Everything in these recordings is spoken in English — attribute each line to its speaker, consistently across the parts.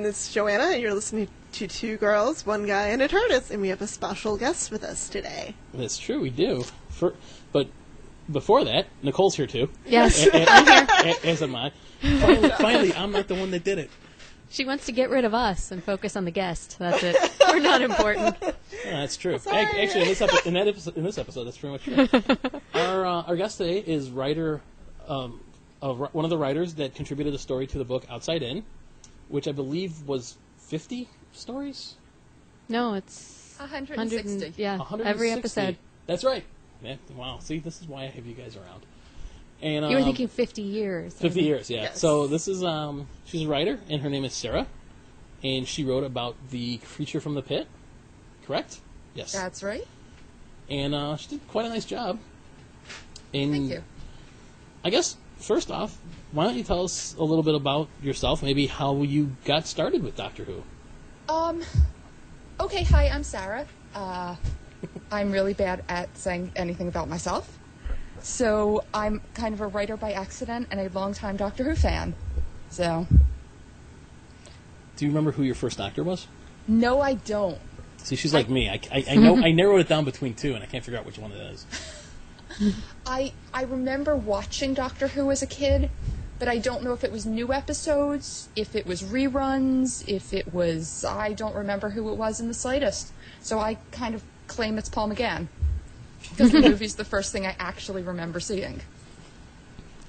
Speaker 1: this is Joanna, and you're listening to Two Girls, One Guy, and a TARDIS, and we have a special guest with us today.
Speaker 2: That's true, we do. But before that, Nicole's here too.
Speaker 3: Yes,
Speaker 2: I'm here. As am I. Finally, I'm not the one that did it.
Speaker 3: She wants to get rid of us and focus on the guest. That's it. We're not important.
Speaker 2: Oh, that's true. Actually, in this episode, that's pretty much true. Our guest today is writer, one of the writers that contributed a story to the book Outside In, which I believe was 50 stories?
Speaker 3: No, it's
Speaker 4: 160.
Speaker 3: Yeah,
Speaker 2: 160.
Speaker 3: every episode.
Speaker 2: That's right. Yeah, wow, see, this is why I have you guys around. And,
Speaker 3: you were thinking 50 years.
Speaker 2: 50 years, yeah.
Speaker 1: Yes.
Speaker 2: So this is, she's a writer, and her name is Sarah, and she wrote about the creature from the pit, correct? Yes.
Speaker 4: That's right.
Speaker 2: And she did quite a nice job. And
Speaker 4: Thank you.
Speaker 2: I guess, first off, why don't you tell us a little bit about yourself, maybe how you got started with Doctor Who?
Speaker 4: Okay, hi, I'm Sarah. I'm really bad at saying anything about myself. So I'm kind of a writer by accident and a longtime Doctor Who fan. So.
Speaker 2: Do you remember who your first Doctor was?
Speaker 4: No, I don't.
Speaker 2: See, she's like me. I know I narrowed it down between two, and I can't figure out which one it is.
Speaker 4: I remember watching Doctor Who as a kid, but I don't know if it was new episodes, if it was reruns, if it was... I don't remember who it was in the slightest. So I kind of claim it's Paul McGann. Because the movie's the first thing I actually remember seeing.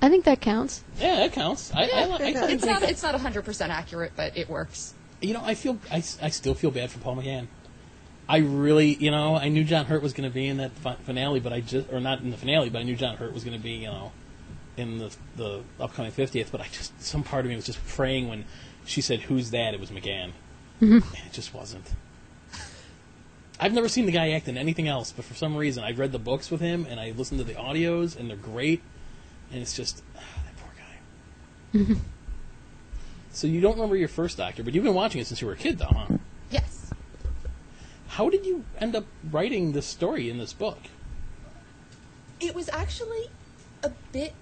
Speaker 3: I think that counts.
Speaker 2: Yeah, that counts.
Speaker 4: It's not 100% accurate, but it works.
Speaker 2: You know, I still feel bad for Paul McGann. I really, I knew John Hurt was going to be in that finale, but or not in the finale, but I knew John Hurt was going to be, in the upcoming 50th, but some part of me was just praying when she said, "Who's that?" It was McGann. And it just wasn't. I've never seen the guy act in anything else, but for some reason, I've read the books with him, and I listened to the audios, and they're great, and it's just, that poor guy. So you don't remember your first Doctor, but you've been watching it since you were a kid, though, huh?
Speaker 4: Yes.
Speaker 2: How did you end up writing this story in this book?
Speaker 4: It was actually a bit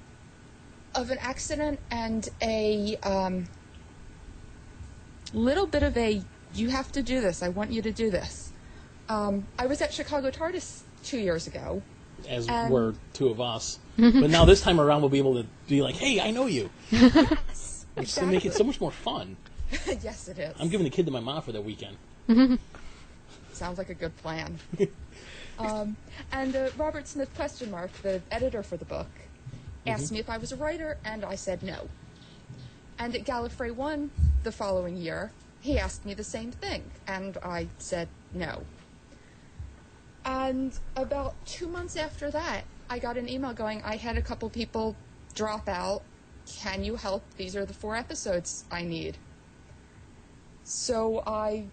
Speaker 4: of an accident and a little bit of a, you have to do this, I want you to do this. I was at Chicago TARDIS 2 years ago.
Speaker 2: As were two of us. But now this time around we'll be able to be like, hey, I know you.
Speaker 4: Yes,
Speaker 2: Which
Speaker 4: exactly.
Speaker 2: will make it so much more fun.
Speaker 4: Yes, it is.
Speaker 2: I'm giving the kid to my mom for that weekend.
Speaker 4: Sounds like a good plan. And Robert Smith, the editor for the book, asked me if I was a writer, and I said no. And at Gallifrey 1 the following year, he asked me the same thing, and I said no. And about 2 months after that, I got an email going, I had a couple people drop out. Can you help? These are the 4 episodes I need. So I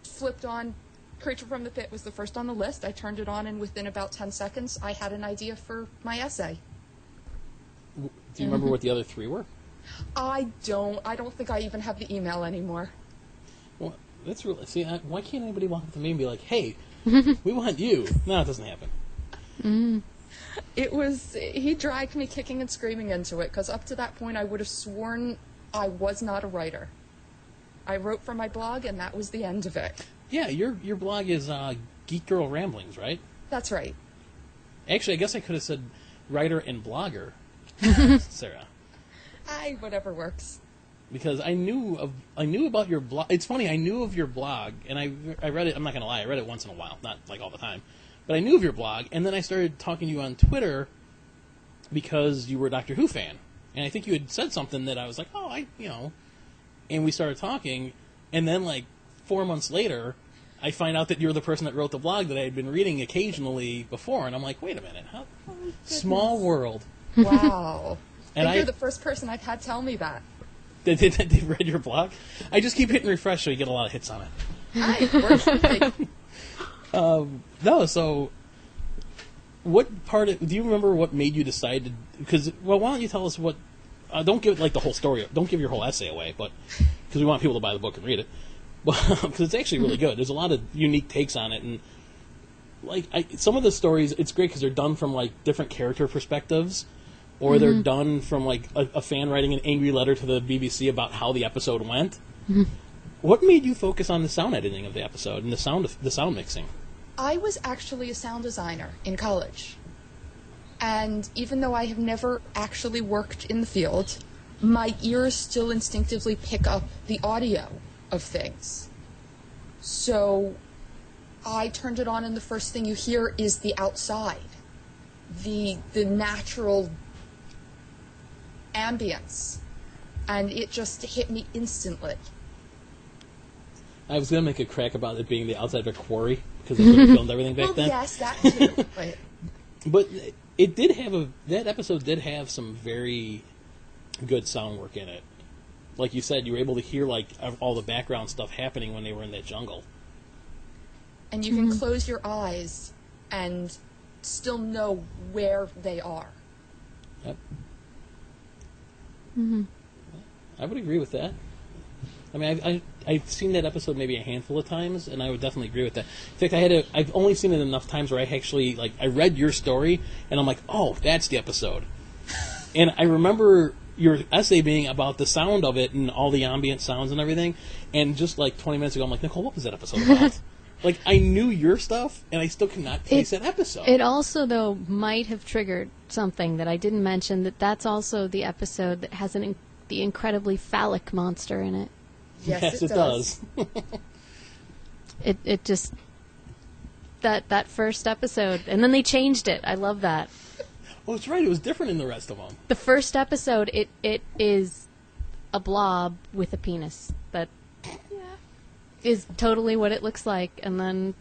Speaker 4: flipped on Creature from the Pit was the first on the list. I turned it on, and within about 10 seconds, I had an idea for my essay.
Speaker 2: Do you remember what the other 3 were?
Speaker 4: I don't think I even have the email anymore.
Speaker 2: Well, that's really... See, why can't anybody walk up to me and be like, hey, we want you? No, it doesn't happen.
Speaker 4: It was... He dragged me kicking and screaming into it, because up to that point, I would have sworn I was not a writer. I wrote for my blog, and that was the end of it.
Speaker 2: Yeah, your blog is Geek Girl Ramblings, right?
Speaker 4: That's right.
Speaker 2: Actually, I guess I could have said writer and blogger, Sarah.
Speaker 4: Whatever works.
Speaker 2: Because I knew about your blog. It's funny, I knew of your blog, and I read it. I'm not gonna lie, I read it once in a while, not like all the time, but I knew of your blog. And then I started talking to you on Twitter because you were a Doctor Who fan, and I think you had said something that I was like, and we started talking, and then like 4 months later, I find out that you're the person that wrote the blog that I had been reading occasionally before, and I'm like, wait a minute, small world.
Speaker 4: Wow.
Speaker 2: And
Speaker 4: you're the first person I've had tell me that.
Speaker 2: They read your blog? I just keep hitting refresh so you get a lot of hits on it. No, so what part do you remember what made you decide to... Because, why don't you tell us what... don't give the whole story. Don't give your whole essay away, but because we want people to buy the book and read it. Because it's actually really good. There's a lot of unique takes on it, and some of the stories, it's great because they're done from different character perspectives, or they're done from a fan writing an angry letter to the BBC about how the episode went. What made you focus on the sound editing of the episode and the sound mixing?
Speaker 4: I was actually a sound designer in college. And even though I have never actually worked in the field, my ears still instinctively pick up the audio of things. So I turned it on, and the first thing you hear is the outside, the natural ambience, and it just hit me instantly.
Speaker 2: I was going to make a crack about it being the outside of a quarry, because that's where they filmed everything back then.
Speaker 4: Yes, that too.
Speaker 2: But it did have that episode did have some very good sound work in it. Like you said, you were able to hear like all the background stuff happening when they were in that jungle.
Speaker 4: And you can close your eyes and still know where they are.
Speaker 2: Yep. Mm-hmm. I would agree with that. I mean, I've seen that episode maybe a handful of times, and I would definitely agree with that. In fact, I've only seen it enough times where I actually, like, I read your story, and I'm like, oh, that's the episode. And I remember your essay being about the sound of it and all the ambient sounds and everything, and just like 20 minutes ago, I'm like, Nicole, what was that episode about? Like, I knew your stuff, and I still cannot place that episode.
Speaker 3: It also, though, might have triggered something that I didn't mention, that's also the episode that has the incredibly phallic monster in it.
Speaker 4: Yes, it does.
Speaker 3: It just... That first episode, and then they changed it. I love that.
Speaker 2: Oh, that's right. It was different in the rest of them.
Speaker 3: The first episode, it is a blob with a penis. That is totally what it looks like. And then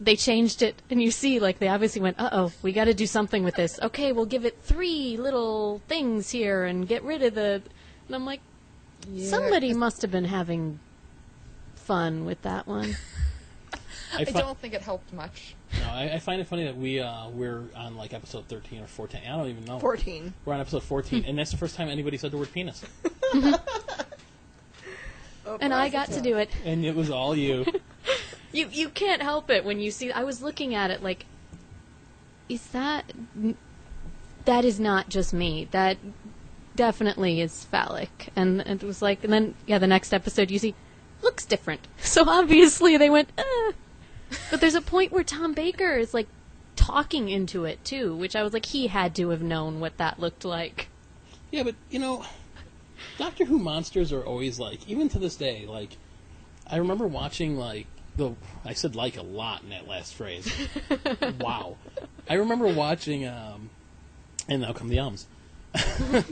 Speaker 3: they changed it, and you see, like, they obviously went, uh-oh, we got to do something with this. Okay, we'll give it 3 little things here and get rid of the... And I'm like, somebody must have been having fun with that one.
Speaker 4: I don't think it helped much.
Speaker 2: No, I find it funny that we're on like episode 13 or 14. I don't even know.
Speaker 1: 14.
Speaker 2: We're on episode 14, and that's the first time anybody said the word penis.
Speaker 3: And I got to do it.
Speaker 2: And it was all you.
Speaker 3: You can't help it when you see... I was looking at it like, is that... That is not just me. That definitely is phallic. And it was like... And then, the next episode you see, looks different. So obviously they went, But there's a point where Tom Baker is, like, talking into it, too, which I was like, he had to have known what that looked like.
Speaker 2: Yeah, but, Doctor Who monsters are always, like, even to this day, like, I remember watching, like, I said like a lot in that last phrase. Wow. I remember watching, and now come the ums. Oh,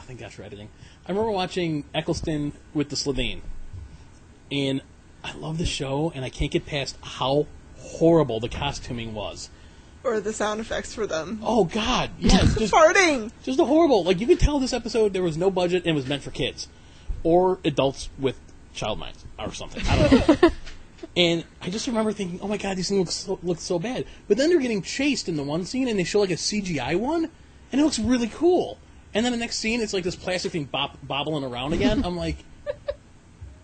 Speaker 2: thank gosh for editing. I remember watching Eccleston with the Slovene, and I love the show, and I can't get past how horrible the costuming was.
Speaker 1: Or the sound effects for them.
Speaker 2: Oh, God. Yeah, just
Speaker 1: farting.
Speaker 2: Just a horrible. Like, you could tell this episode there was no budget and it was meant for kids. Or adults with child minds or something. I don't know. And I just remember thinking, oh, my God, these things look so bad. But then they're getting chased in the one scene, and they show, like, a CGI one, and it looks really cool. And then the next scene, it's like this plastic thing bobbling around again. I'm like...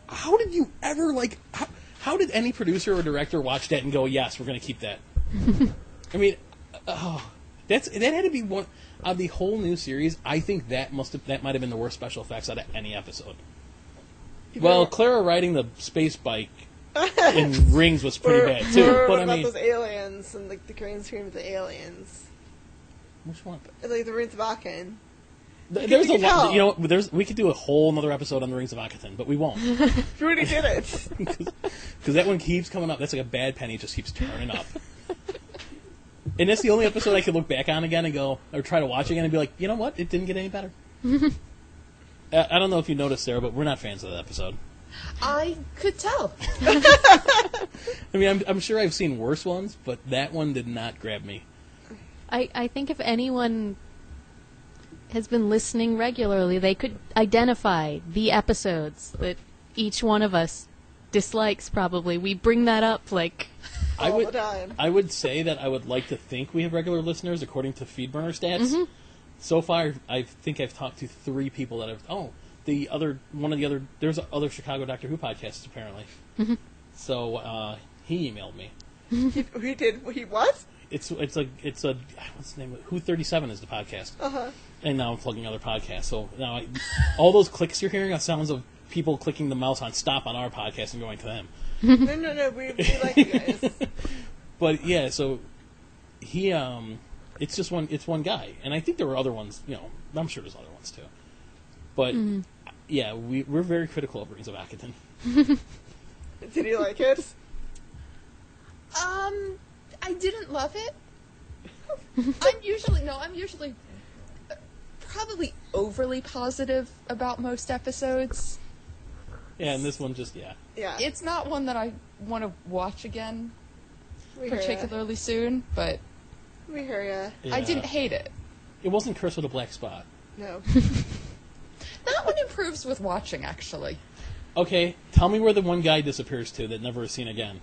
Speaker 2: How did you ever, like, how did any producer or director watch that and go, yes, we're going to keep that? I mean, that had to be one of the whole new series. I think that might have been the worst special effects out of any episode. Well, Clara riding the space bike in Rings was pretty bad too.
Speaker 1: But
Speaker 2: I
Speaker 1: about
Speaker 2: mean,
Speaker 1: those aliens and like the green screen with the aliens.
Speaker 2: Which one?
Speaker 1: Like the Rings of Achen.
Speaker 2: There's a lot. We could do a whole another episode on the Rings of Achen, but we won't.
Speaker 1: You already did it.
Speaker 2: Because that one keeps coming up. That's like a bad penny. It just keeps turning up. And that's the only episode I could look back on again and go, or try to watch again and be like, you know what? It didn't get any better. I don't know if you noticed, Sarah, but we're not fans of that episode.
Speaker 4: I could tell.
Speaker 2: I mean, I'm sure I've seen worse ones, but that one did not grab me.
Speaker 3: I think if anyone has been listening regularly, they could identify the episodes that each one of us dislikes, probably. We bring that up, like...
Speaker 1: all the time.
Speaker 2: I would say that I would like to think we have regular listeners, according to Feedburner stats. Mm-hmm. So far, I think I've talked to 3 people that have... Oh, there's other Chicago Doctor Who podcasts, apparently. Mm-hmm. So, he emailed me.
Speaker 1: He did? He what?
Speaker 2: It's a what's the name of it? Who 37 is the podcast.
Speaker 1: Uh-huh.
Speaker 2: And now I'm plugging other podcasts. So now all those clicks you're hearing are sounds of people clicking the mouse on stop on our podcast and going to them.
Speaker 1: No, we like you guys.
Speaker 2: But yeah, so he it's one guy, and I think there were other ones. I'm sure there's other ones too. But yeah, we're very critical of Rings of Akaton.
Speaker 1: Did you like it?
Speaker 4: I didn't love it. I'm usually probably overly positive about most episodes.
Speaker 2: Yeah, and this one just
Speaker 1: Yeah.
Speaker 4: It's not one that I want to watch again
Speaker 1: We hear ya.
Speaker 4: particularly soon, but
Speaker 1: We hear ya.
Speaker 2: yeah.
Speaker 4: I didn't hate it.
Speaker 2: It wasn't Curse with a Black Spot.
Speaker 1: No.
Speaker 4: That one improves with watching, actually.
Speaker 2: Okay, tell me where the one guy disappears to that never is seen again.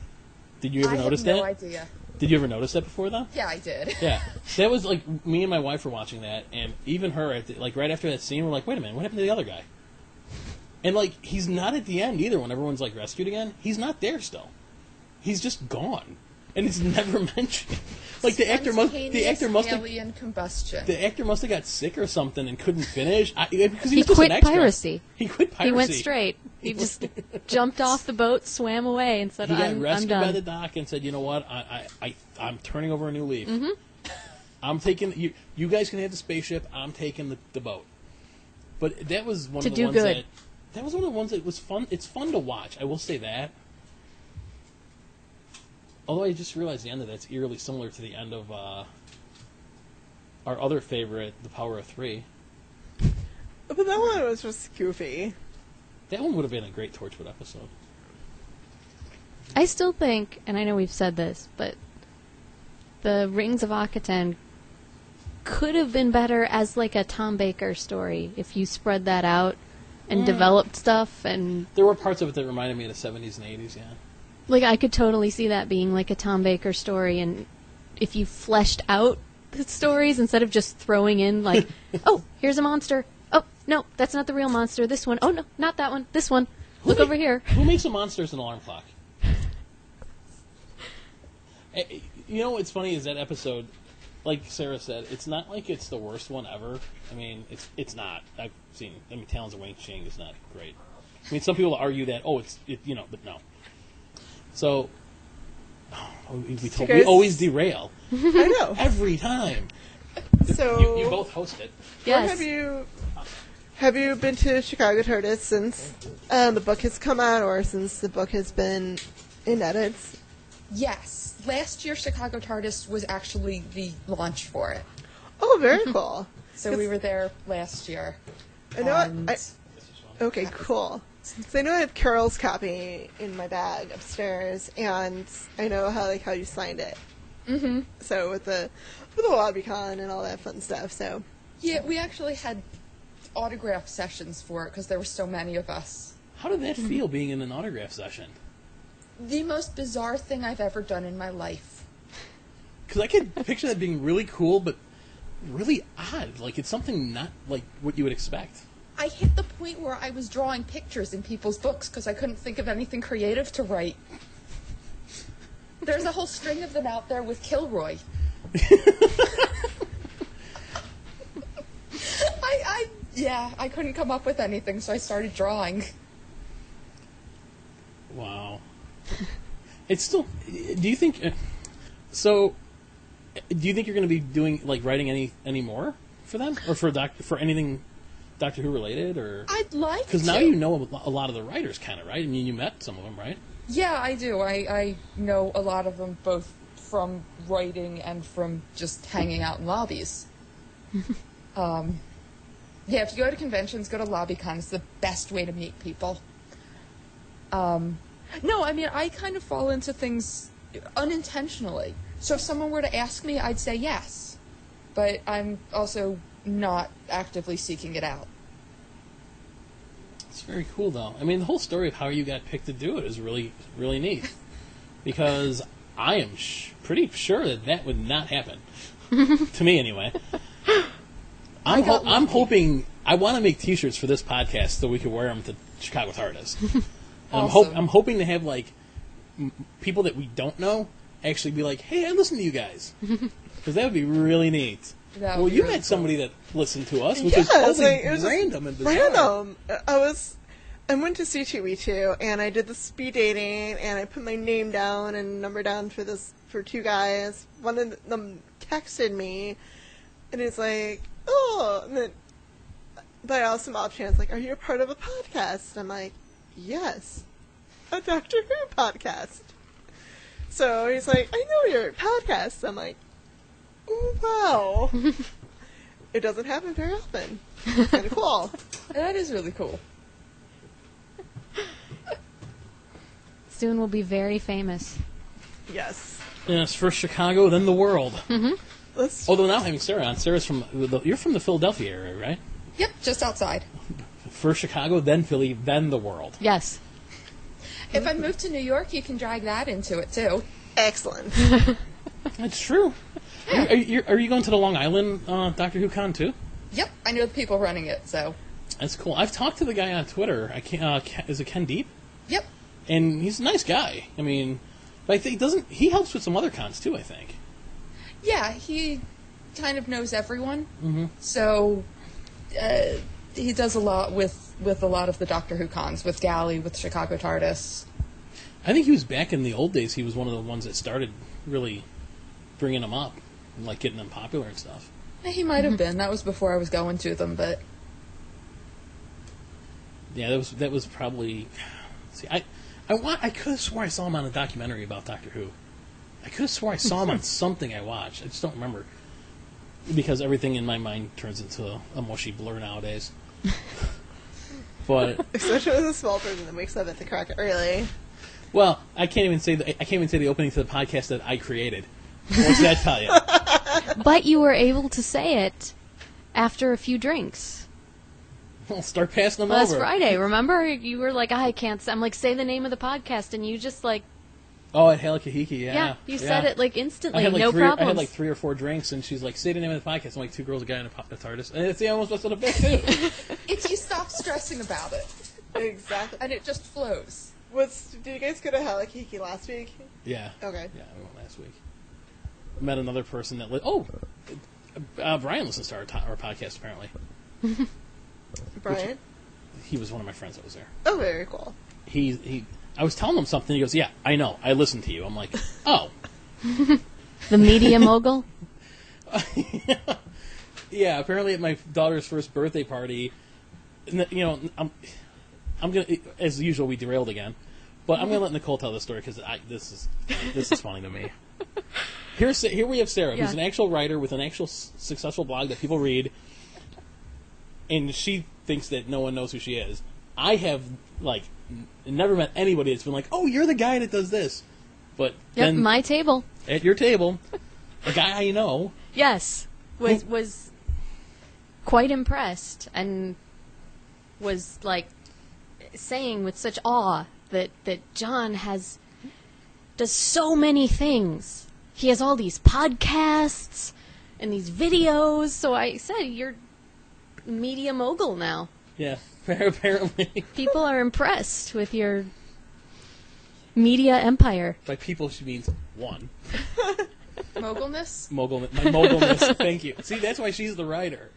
Speaker 2: Did you ever notice
Speaker 4: I
Speaker 2: that?
Speaker 4: have no idea.
Speaker 2: Did you ever notice that before, though?
Speaker 4: Yeah, I did.
Speaker 2: Yeah, that was like me and my wife were watching that, and even her, right after that scene, we're like, "Wait a minute, what happened to the other guy?" And like, he's not at the end either. When everyone's like rescued again, he's not there still. He's just gone, and it's never mentioned. Like the actor must have
Speaker 4: alien combustion.
Speaker 2: the actor must have got sick or something and couldn't finish because he
Speaker 3: He
Speaker 2: was just
Speaker 3: quit
Speaker 2: an extra.
Speaker 3: piracy.
Speaker 2: He quit piracy.
Speaker 3: He went straight. He just jumped off the boat, swam away, and said,
Speaker 2: He got
Speaker 3: I'm
Speaker 2: rescued
Speaker 3: done.
Speaker 2: by the dock and said, "You know what? I'm turning over a new leaf.
Speaker 3: Mm-hmm.
Speaker 2: I'm taking you. You guys can have the spaceship. I'm taking the boat." But that was one
Speaker 3: To
Speaker 2: of the
Speaker 3: do
Speaker 2: ones
Speaker 3: good.
Speaker 2: that was one of the ones that was fun. It's fun to watch. I will say that. Although I just realized the end of that's eerily similar to the end of our other favorite, The Power of Three.
Speaker 1: But that one was just goofy.
Speaker 2: That one would have been a great Torchwood episode.
Speaker 3: I still think, and I know we've said this, but the Rings of Akaten could have been better as like a Tom Baker story if you spread that out and developed stuff, and
Speaker 2: There were parts of it that reminded me of the 70s and 80s, yeah.
Speaker 3: like I could totally see that being like a Tom Baker story, and if you fleshed out the stories instead of just throwing in like, oh, here's a monster. Oh, no, that's not the real monster. This one. Oh, no, not that one. This one. Look over here.
Speaker 2: Who makes a monster as an alarm clock? You know what's funny is that episode, like Sarah said, it's not like it's the worst one ever. I mean, it's not. Talons of Wing Ching is not great. I mean, some people argue that, but no. So, we always derail.
Speaker 1: I know.
Speaker 2: Every time.
Speaker 1: So
Speaker 2: You both host it.
Speaker 3: Yes.
Speaker 1: Have you been to Chicago TARDIS since the book has come out, or since the book has been in edits?
Speaker 4: Yes. Last year, Chicago TARDIS was actually the launch for it.
Speaker 1: Oh, very cool.
Speaker 4: So we were there last year.
Speaker 1: I know.
Speaker 4: And
Speaker 1: Okay, cool. So I know I have Carol's copy in my bag upstairs, and I know how you signed it.
Speaker 4: Mm-hmm.
Speaker 1: So with the LobbyCon and all that fun stuff. So
Speaker 4: Yeah, we actually had autograph sessions for it because there were so many of us.
Speaker 2: How did that feel, being in an autograph session?
Speaker 4: The most bizarre thing I've ever done in my life.
Speaker 2: Because I could picture that being really cool, but really odd. Like, it's something not like what you would expect.
Speaker 4: I hit the point where I was drawing pictures in people's books because I couldn't think of anything creative to write. There's a whole string of them out there with Kilroy. I couldn't come up with anything, so I started drawing.
Speaker 2: Wow. It's still... Do you think... So, do you think you're going to be doing, like, writing any more for them? Or for anything Doctor Who related? Or
Speaker 4: I'd like to.
Speaker 2: Because now you know a lot of the writers, kind of, right? I mean, you met some of them, right?
Speaker 4: Yeah, I do. I know a lot of them both from writing and from just hanging out in lobbies. Yeah, if you go to conventions, go to LobbyCon. It's the best way to meet people. No, I mean, I kind of fall into things unintentionally. So if someone were to ask me, I'd say yes. But I'm also not actively seeking it out.
Speaker 2: It's very cool, though. I mean, the whole story of how you got picked to do it is really, really neat. Because I am pretty sure that would not happen. To me, anyway. I'm hoping... I want to make T-shirts for this podcast so we can wear them to Chicago TARDIS.
Speaker 4: Awesome.
Speaker 2: I'm hoping to have, like, people that we don't know actually be like, hey, I listen to you guys. Because that would be really neat. Well, you met somebody that listened to us, which is totally
Speaker 1: it was
Speaker 2: random and bizarre.
Speaker 1: Random. I went to C2E2 and I did the speed dating and I put my name down and number down for two guys. One of them texted me and he's like, oh, and then by awesome off chance, like, are you a part of a podcast? I'm like, yes, a Doctor Who podcast. So he's like, I know you're a podcast. I'm like, oh, wow. It doesn't happen very often. It's kind of cool.
Speaker 4: That is really cool.
Speaker 3: Soon we'll be very famous.
Speaker 1: Yes.
Speaker 2: Yes, first Chicago, then the world.
Speaker 1: Let's
Speaker 2: Although now having Sarah on, Sarah's you're from the Philadelphia area, right?
Speaker 4: Yep, just outside.
Speaker 2: First Chicago, then Philly, then the world.
Speaker 3: Yes.
Speaker 4: If I move to New York, you can drag that into it, too.
Speaker 1: excellent.
Speaker 2: That's true. Are you going to the Long Island Doctor Who Con too?
Speaker 4: Yep, I know the people running it, so...
Speaker 2: That's cool. I've talked to the guy on Twitter. Is it Ken Deep?
Speaker 4: Yep.
Speaker 2: And he's a nice guy. I mean, but I think he helps with some other cons too, I think.
Speaker 4: Yeah, he kind of knows everyone.
Speaker 2: Mm-hmm.
Speaker 4: So he does a lot with a lot of the Doctor Who cons, with Galley, with Chicago TARDIS.
Speaker 2: I think he was back in the old days. He was one of the ones that started really bringing them up and like getting them popular and stuff.
Speaker 4: He might have been. That was before I was going to them, but...
Speaker 2: Yeah, that was probably... See, I could have swore I saw him on a documentary about Doctor Who. I could have swore I saw him on something I watched. I just don't remember. Because everything in my mind turns into a mushy blur nowadays. But...
Speaker 1: Especially with a small person that wakes up at the crack early.
Speaker 2: Well, I can't even say the opening to the podcast that I created. What's that tell you?
Speaker 3: But you were able to say it after a few drinks.
Speaker 2: I'll start passing them
Speaker 3: Last
Speaker 2: over.
Speaker 3: Friday, remember? You were like, I can't say. I'm like, say the name of the podcast, and you just like...
Speaker 2: Oh, at Halakahiki, yeah.
Speaker 3: you said it like instantly,
Speaker 2: I had like
Speaker 3: no
Speaker 2: three,
Speaker 3: problems.
Speaker 2: I had like 3 or 4 drinks, and she's like, say the name of the podcast. I'm like, 2 girls, a guy, and a TARDIS. And it's almost what's a bit too.
Speaker 4: If you stop stressing about it,
Speaker 1: Exactly.
Speaker 4: and it just flows.
Speaker 1: Did you guys go to Halakiki last week?
Speaker 2: Yeah.
Speaker 1: Okay.
Speaker 2: Yeah, I went last week. Met another person that Brian listens to our podcast apparently.
Speaker 1: Brian?
Speaker 2: He was one of my friends that was there.
Speaker 1: Oh, very cool.
Speaker 2: I was telling him something. He goes, "Yeah, I know. I listened to you." I'm like, "Oh."
Speaker 3: The media mogul?
Speaker 2: Yeah, apparently at my daughter's first birthday party, I'm gonna, as usual, we derailed again, but I'm gonna let Nicole tell this story because this is funny to me. Here we have Sarah, who's an actual writer with an actual successful blog that people read, and she thinks that no one knows who she is. I have never met anybody that's been like, "Oh, you're the guy that does this," but then
Speaker 3: my table.
Speaker 2: at your table, a guy I know.
Speaker 3: Yes, was quite impressed and was like saying with such awe that John does so many things. He has all these podcasts and these videos. So I said, you're media mogul now.
Speaker 2: Yeah, apparently.
Speaker 3: People are impressed with your media empire.
Speaker 2: By people, she means one.
Speaker 4: Mogulness?
Speaker 2: My mogulness. Thank you. See, that's why she's the writer.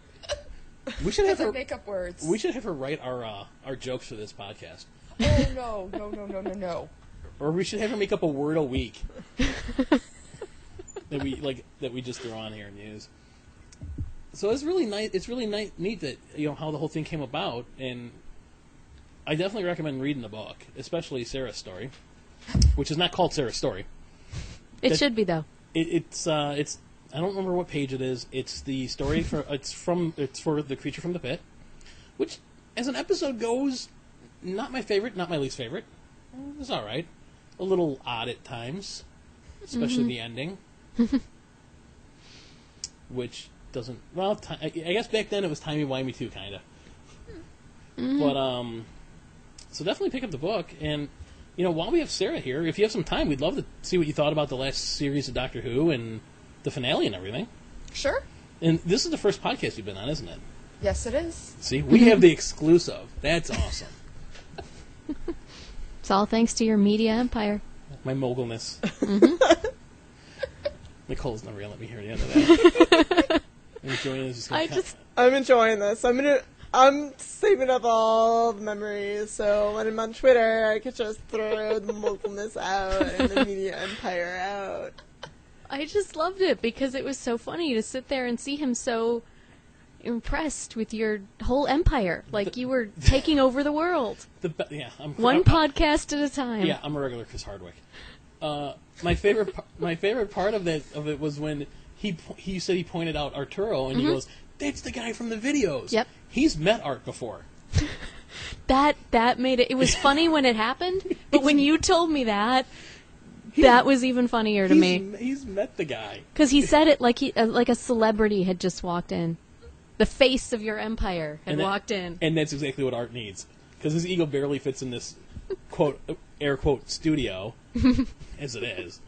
Speaker 2: We should have
Speaker 4: Because I
Speaker 2: her
Speaker 4: make up words.
Speaker 2: We should have her write our jokes for this podcast,
Speaker 4: Oh, no.
Speaker 2: or we should have her make up a word a week that we just throw on here and use. So it's really nice. It's really neat that how the whole thing came about, and I definitely recommend reading the book, especially Sarah's story, which is not called Sarah's story.
Speaker 3: It should be though.
Speaker 2: It's I don't remember what page it is. It's the story it's for The Creature from the Pit, which, as an episode goes, not my favorite, not my least favorite. It's all right. A little odd at times, especially the ending, which doesn't. Well, I guess back then it was timey-wimey too, kind of. But so definitely pick up the book, and while we have Sarah here, if you have some time, we'd love to see what you thought about the last series of Doctor Who and the finale and everything.
Speaker 4: Sure.
Speaker 2: And this is the first podcast you've been on, isn't it?
Speaker 4: Yes, it is.
Speaker 2: See, we have the exclusive. That's awesome.
Speaker 3: It's all thanks to your media empire.
Speaker 2: My mogulness. Nicole's never gonna let me hear the end of that. I'm enjoying this.
Speaker 1: I'm enjoying this. I'm I'm saving up all the memories, so when I'm on Twitter, I could just throw the moguleness out and the media empire out.
Speaker 3: I just loved it because it was so funny to sit there and see him so impressed with your whole empire. Like you were taking over the world. One podcast at a time.
Speaker 2: Yeah, I'm a regular Chris Hardwick. My favorite part of it was when he said he pointed out Arturo, and he goes, "That's the guy from the videos."
Speaker 3: Yep.
Speaker 2: He's met Art before.
Speaker 3: That made it. It was funny when it happened, but when you told me that was even funnier to me.
Speaker 2: He's met the guy
Speaker 3: because he said it like like a celebrity had just walked in. The face of your empire had walked in,
Speaker 2: and that's exactly what Art needs because his ego barely fits in this quote air quote studio as it is.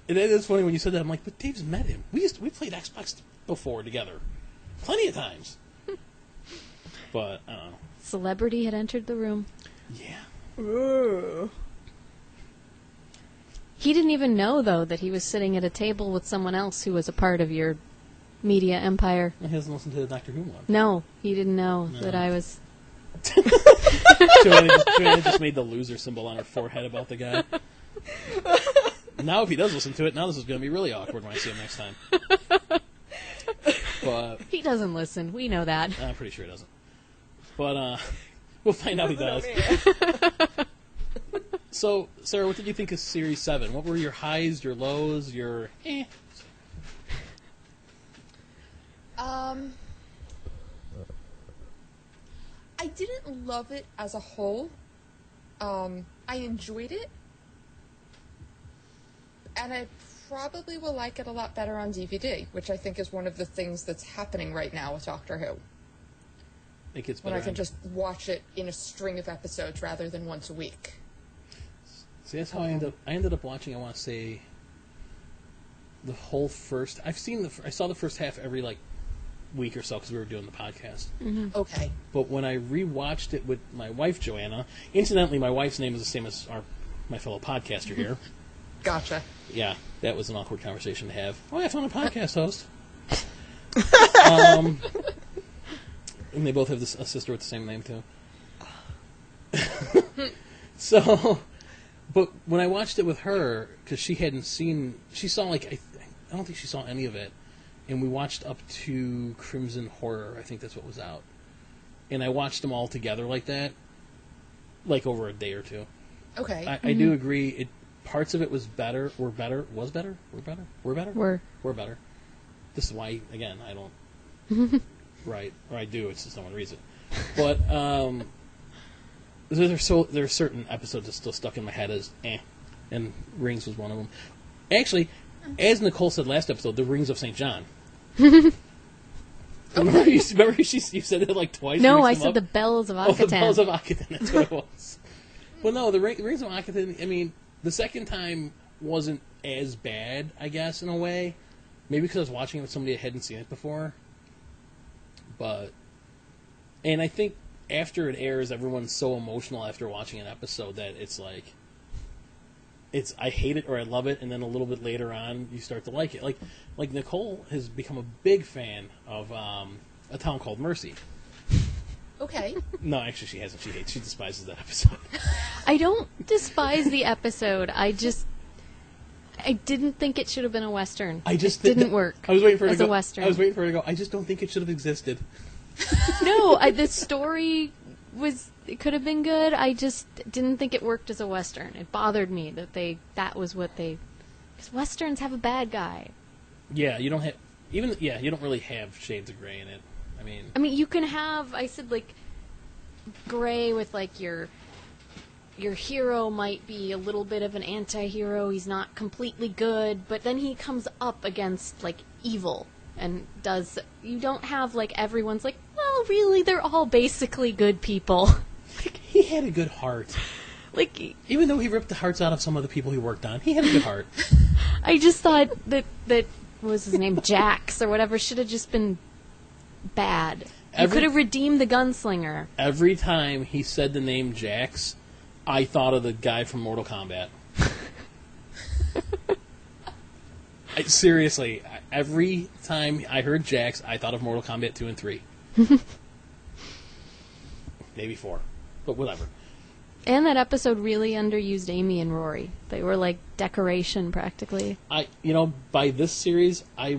Speaker 2: And it is funny when you said that. I'm like, but Dave's met him. We played Xbox before together, plenty of times. But I don't know.
Speaker 3: Celebrity had entered the room.
Speaker 2: Yeah.
Speaker 1: Ooh.
Speaker 3: He didn't even know though that he was sitting at a table with someone else who was a part of your media empire.
Speaker 2: He hasn't listened to the Doctor Who one.
Speaker 3: No, he didn't know that I was.
Speaker 2: Joanna just made the loser symbol on her forehead about the guy. Now, if he does listen to it, now this is going to be really awkward when I see him next time. But
Speaker 3: he doesn't listen. We know that.
Speaker 2: I'm pretty sure he doesn't. But we'll find out he does. So, Sarah, what did you think of Series 7? What were your highs, your lows, your
Speaker 4: I didn't love it as a whole. I enjoyed it. And I probably will like it a lot better on DVD, which I think is one of the things that's happening right now with Doctor Who.
Speaker 2: It gets
Speaker 4: when
Speaker 2: better.
Speaker 4: I can just watch it in a string of episodes rather than once a week.
Speaker 2: See, that's how I ended up watching, I want to say, the whole first... I saw the first half every, week or so because we were doing the podcast.
Speaker 3: Mm-hmm.
Speaker 4: Okay.
Speaker 2: But when I rewatched it with my wife, Joanna... Incidentally, my wife's name is the same as my fellow podcaster here.
Speaker 4: Gotcha.
Speaker 2: Yeah, that was an awkward conversation to have. Oh, I found a podcast host. And they both have a sister with the same name, too. So, but when I watched it with her, because she saw, I don't think she saw any of it, and we watched up to Crimson Horror, I think that's what was out. And I watched them all together like that, over a day or two.
Speaker 4: Okay.
Speaker 2: I do agree, parts of it was better. Were better. This is why, again, I don't write, or I do. It's just no one reads it. But there are certain episodes that still stuck in my head as and Rings was one of them. Actually, as Nicole said last episode, the Rings of St. John. Remember you said it twice?
Speaker 3: No, I said the Bells of Akaten.
Speaker 2: Oh, the Bells of Akaten. That's what it was. Well, no, the Rings of Akaten. I mean, the second time wasn't as bad, I guess, in a way. Maybe because I was watching it with somebody that hadn't seen it before. And I think after it airs, everyone's so emotional after watching an episode that it's I hate it or I love it, and then a little bit later on, you start to like it. Like Nicole has become a big fan of A Town Called Mercy.
Speaker 4: Okay.
Speaker 2: No, actually, she hasn't. She despises that episode.
Speaker 3: I don't despise the episode. I didn't think it should have been a Western. It didn't work.
Speaker 2: I was waiting for her
Speaker 3: as
Speaker 2: to go.
Speaker 3: A Western.
Speaker 2: I was waiting for her to go. I just don't think it should have existed.
Speaker 3: No, the story it could have been good. I just didn't think it worked as a Western. It bothered me because Westerns have a bad guy.
Speaker 2: Yeah, you don't have you don't really have shades of gray in it. I mean,
Speaker 3: you can have, I said, gray with, your hero might be a little bit of an anti-hero. He's not completely good, but then he comes up against, evil and does... You don't have, everyone's well, really, they're all basically good people.
Speaker 2: He had a good heart. Even though he ripped the hearts out of some of the people he worked on, he had a good heart.
Speaker 3: I just thought that what was his name? Jax or whatever should have just been bad. You could have redeemed the gunslinger.
Speaker 2: Every time he said the name Jax, I thought of the guy from Mortal Kombat. Seriously, every time I heard Jax, I thought of Mortal Kombat 2 and 3. Maybe 4, but whatever.
Speaker 3: And that episode really underused Amy and Rory. They were like decoration practically.
Speaker 2: By this series, I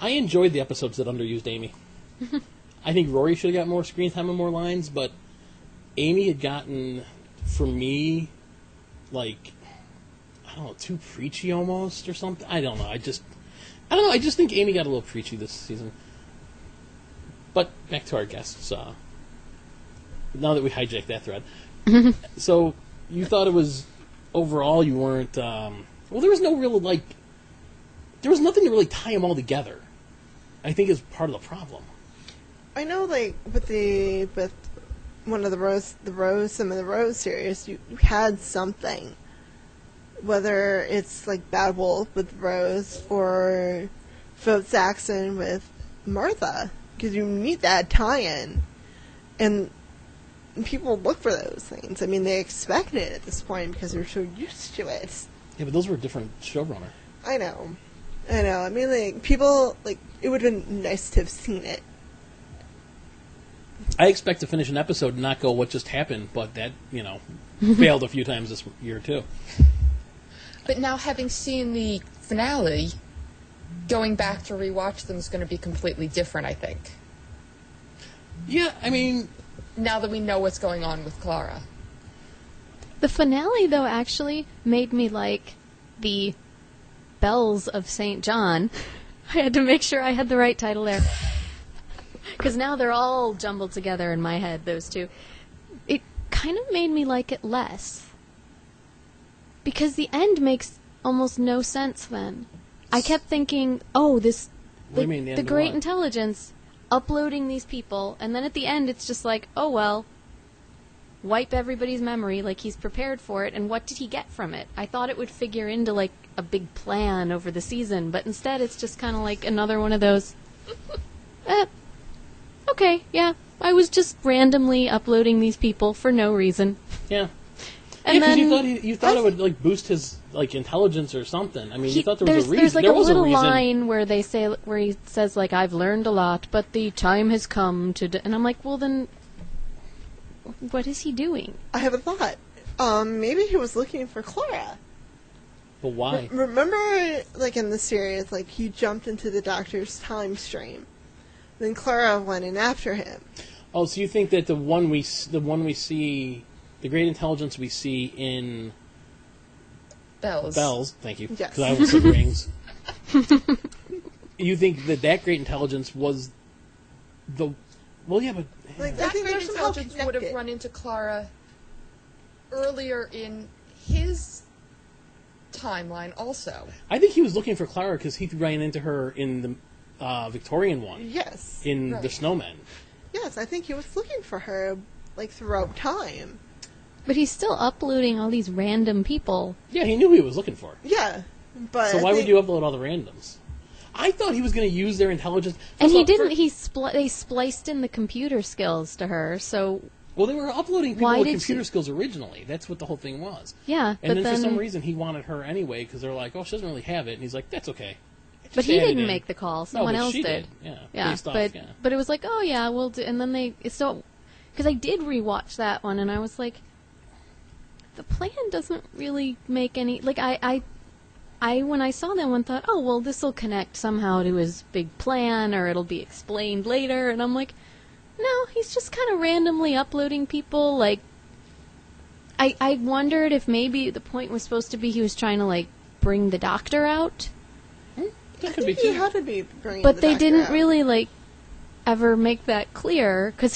Speaker 2: enjoyed the episodes that underused Amy. I think Rory should have got more screen time and more lines, but Amy had gotten, for me, like, I don't know, too preachy almost or something. I don't know. I just think Amy got a little preachy this season. But back to our guests. Now that we hijacked that thread. So, you thought it was, overall, you weren't, there was no real, there was nothing to really tie them all together. I think is part of the problem.
Speaker 1: I know, with one of some of the Rose series, you had something. Whether it's like Bad Wolf with Rose or Philip Saxon with Martha, because you need that tie-in, and people look for those things. I mean, they expect it at this point because they're so used to it.
Speaker 2: Yeah, but those were a different showrunner.
Speaker 1: I know. I mean, people, it would have been nice to have seen it.
Speaker 2: I expect to finish an episode and not go, what just happened, but that, failed a few times this year, too.
Speaker 4: But now, having seen the finale, going back to rewatch them is going to be completely different, I think.
Speaker 2: Yeah, I mean...
Speaker 4: Now that we know what's going on with Clara.
Speaker 3: The finale, though, actually made me like the Bells of St. John. I had to make sure I had the right title there. Because now they're all jumbled together in my head, those two. It kind of made me like it less. Because the end makes almost no sense then. I kept thinking,
Speaker 2: What do you mean,
Speaker 3: the great intelligence uploading these people, and then at the end it's just like, oh well, wipe everybody's memory like he's prepared for it, and what did he get from it? I thought it would figure into like a big plan over the season, but instead it's just kind of like another one of those, okay, yeah, I was just randomly uploading these people for no reason.
Speaker 2: Yeah.
Speaker 3: And
Speaker 2: because
Speaker 3: then
Speaker 2: you thought it would boost his intelligence or something. I mean, you thought there was a reason.
Speaker 3: There's
Speaker 2: there
Speaker 3: a
Speaker 2: was
Speaker 3: little
Speaker 2: a reason.
Speaker 3: line where he says I've learned a lot, but the time has come to. And I'm like, well then, what is he doing?
Speaker 1: I have a thought. Maybe he was looking for Clara.
Speaker 2: But why?
Speaker 1: Remember, in the series, he jumped into the Doctor's time stream. Then Clara went in after him.
Speaker 2: Oh, so you think that the one we see, the great intelligence we see in Bells, thank you,
Speaker 1: yes,
Speaker 2: because I almost said rings. You think that great intelligence was the? Well, yeah, but
Speaker 4: that great intelligence would have run into Clara earlier in his timeline, also.
Speaker 2: I think he was looking for Clara because he ran into her in the Victorian one.
Speaker 1: Yes,
Speaker 2: in
Speaker 4: right.
Speaker 2: The Snowmen.
Speaker 1: Yes, I think he was looking for her throughout time.
Speaker 3: But he's still uploading all these random people.
Speaker 2: Yeah, he knew who he was looking for.
Speaker 1: Yeah, but
Speaker 2: so why would you upload all the randoms? I thought he was going to use their intelligence.
Speaker 3: And he didn't. They spliced in the computer skills to her. So
Speaker 2: well, they were uploading people
Speaker 3: why
Speaker 2: with
Speaker 3: did
Speaker 2: computer skills originally. That's what the whole thing was.
Speaker 3: Yeah,
Speaker 2: and
Speaker 3: but
Speaker 2: then for some reason he wanted her anyway because they're like, oh, she doesn't really have it, and he's like, that's okay.
Speaker 3: But he didn't make the call. Someone else
Speaker 2: she
Speaker 3: did.
Speaker 2: Yeah.
Speaker 3: But it was like, oh yeah, we'll do. And then because I did rewatch that one, and I was like, the plan doesn't really make any. I when I saw that one, thought, oh well, this will connect somehow to his big plan, or it'll be explained later. And I'm like, no, he's just kind of randomly uploading people. I wondered if maybe the point was supposed to be he was trying to bring the Doctor out.
Speaker 2: That could be
Speaker 1: he
Speaker 2: too.
Speaker 1: had to be bringing
Speaker 3: But
Speaker 1: the
Speaker 3: they
Speaker 1: Doctor
Speaker 3: didn't
Speaker 1: out.
Speaker 3: really ever make that clear because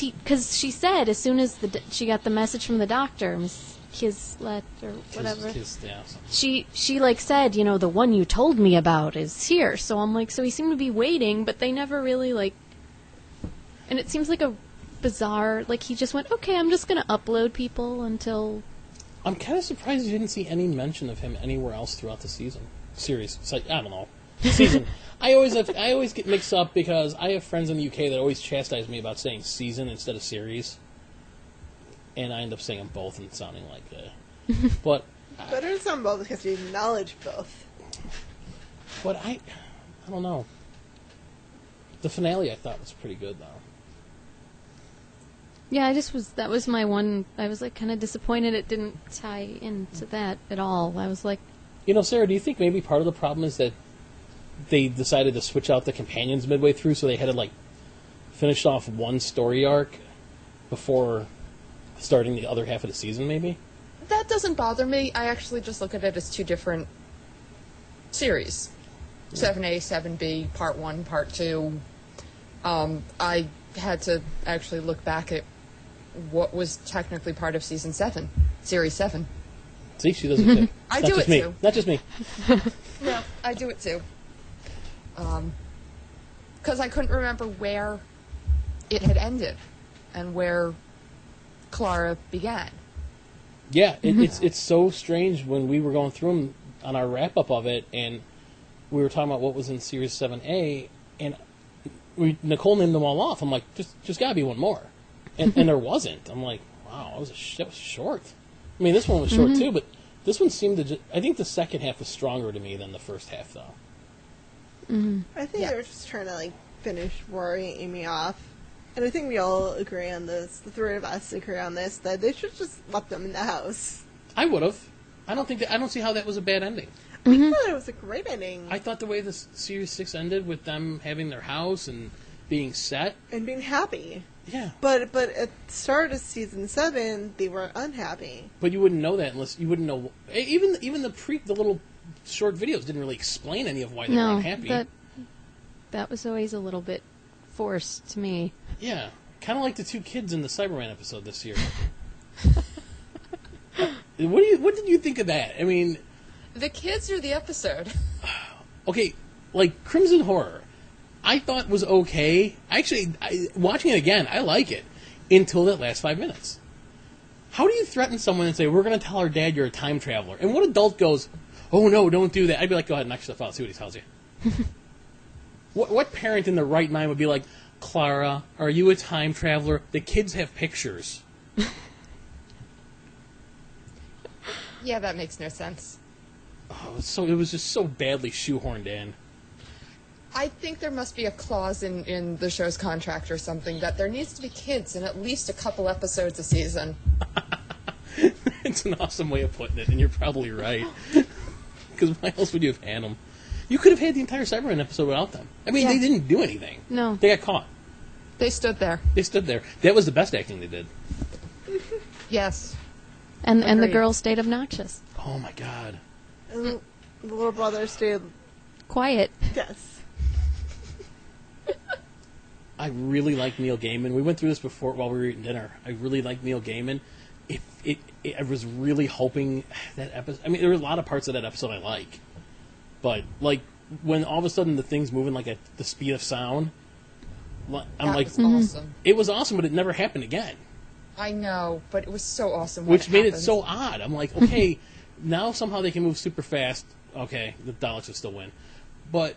Speaker 3: she said as soon as she got the message from the Doctor, Miss Kislet or whatever, she said, the one you told me about is here. So I'm like, so he seemed to be waiting, but they never really and it seems like a bizarre, he just went, okay, I'm just gonna upload people until.
Speaker 2: I'm kind of surprised you didn't see any mention of him anywhere else throughout the series. It's I don't know. Season. I always get mixed up because I have friends in the UK that always chastise me about saying season instead of series, and I end up saying them both and sounding like but
Speaker 1: Better to sound both because you acknowledge both.
Speaker 2: But I don't know. The finale I thought was pretty good, though.
Speaker 3: Yeah, that was my one, I was like kind of disappointed it didn't tie into that at all. I was like...
Speaker 2: You know, Sarah, do you think maybe part of the problem is that they decided to switch out the companions midway through, so they had to, like, finish off one story arc before starting the other half of the season, maybe?
Speaker 4: That doesn't bother me. I actually just look at it as two different series. 7A, 7B, Part 1, Part 2. I had to actually look back at what was technically part of Season 7, Series 7.
Speaker 2: See, she does it too.
Speaker 4: I
Speaker 2: Not
Speaker 4: do
Speaker 2: just
Speaker 4: it
Speaker 2: me.
Speaker 4: too.
Speaker 2: Not just me.
Speaker 4: No, I do it too. Because I couldn't remember where it had ended and where Clara began.
Speaker 2: Yeah, it's so strange when we were going through them on our wrap-up of it, and we were talking about what was in Series 7A, and Nicole named them all off. I'm like, just got to be one more. And there wasn't. I'm like, wow, that was short. I mean, this one was short too, but this one seemed to I think the second half was stronger to me than the first half, though.
Speaker 1: I think they were just trying to, like, finish Rory and Amy off. And I think we all agree on this, the three of us agree on this, that they should just left them in the house.
Speaker 2: I would have. I don't see how that was a bad ending.
Speaker 1: I thought it was a great ending.
Speaker 2: I thought the way this Series 6 ended with them having their house and being set.
Speaker 1: And being happy.
Speaker 2: Yeah.
Speaker 1: But at the start of Season 7, they were unhappy.
Speaker 2: But you wouldn't know that unless you wouldn't know. Even the little short videos didn't really explain any of why they were unhappy.
Speaker 3: That was always a little bit forced to me.
Speaker 2: Yeah. Kind of like the two kids in the Cyberman episode this year. What did you think of that? I mean...
Speaker 4: The kids or the episode?
Speaker 2: Okay, like, Crimson Horror, I thought was okay. Actually, watching it again, I like it. Until that last 5 minutes. How do you threaten someone and say, we're going to tell our dad you're a time traveler? And what adult goes, oh no, don't do that. I'd be like, go ahead and knock yourself out, see what he tells you. What parent in their right mind would be like, Clara, are you a time traveler? The kids have pictures.
Speaker 4: Yeah, that makes no sense.
Speaker 2: Oh, it was just so badly shoehorned in.
Speaker 4: I think there must be a clause in the show's contract or something that there needs to be kids in at least a couple episodes a season.
Speaker 2: It's an awesome way of putting it, and you're probably right. Because why else would you have had them? You could have had the entire Cyberman episode without them. I mean, They didn't do anything.
Speaker 3: No.
Speaker 2: They got caught.
Speaker 4: They stood there.
Speaker 2: They stood there. That was the best acting they did.
Speaker 4: Yes.
Speaker 3: And the
Speaker 4: Agreed.
Speaker 3: girl stayed obnoxious.
Speaker 2: Oh, my God.
Speaker 1: And the little brother stayed...
Speaker 3: Quiet.
Speaker 1: Yes.
Speaker 2: I really like Neil Gaiman. We went through this before while we were eating dinner. I really like Neil Gaiman. I was really hoping that episode... I mean, there were a lot of parts of that episode I like. But, like, when all of a sudden the thing's moving like at the speed of sound, I'm like...
Speaker 4: That was awesome.
Speaker 2: It was awesome, but it never happened again.
Speaker 4: I know, but it was so awesome.
Speaker 2: Which made it so odd. I'm like, okay, now somehow they can move super fast. Okay, the Daleks will still win. But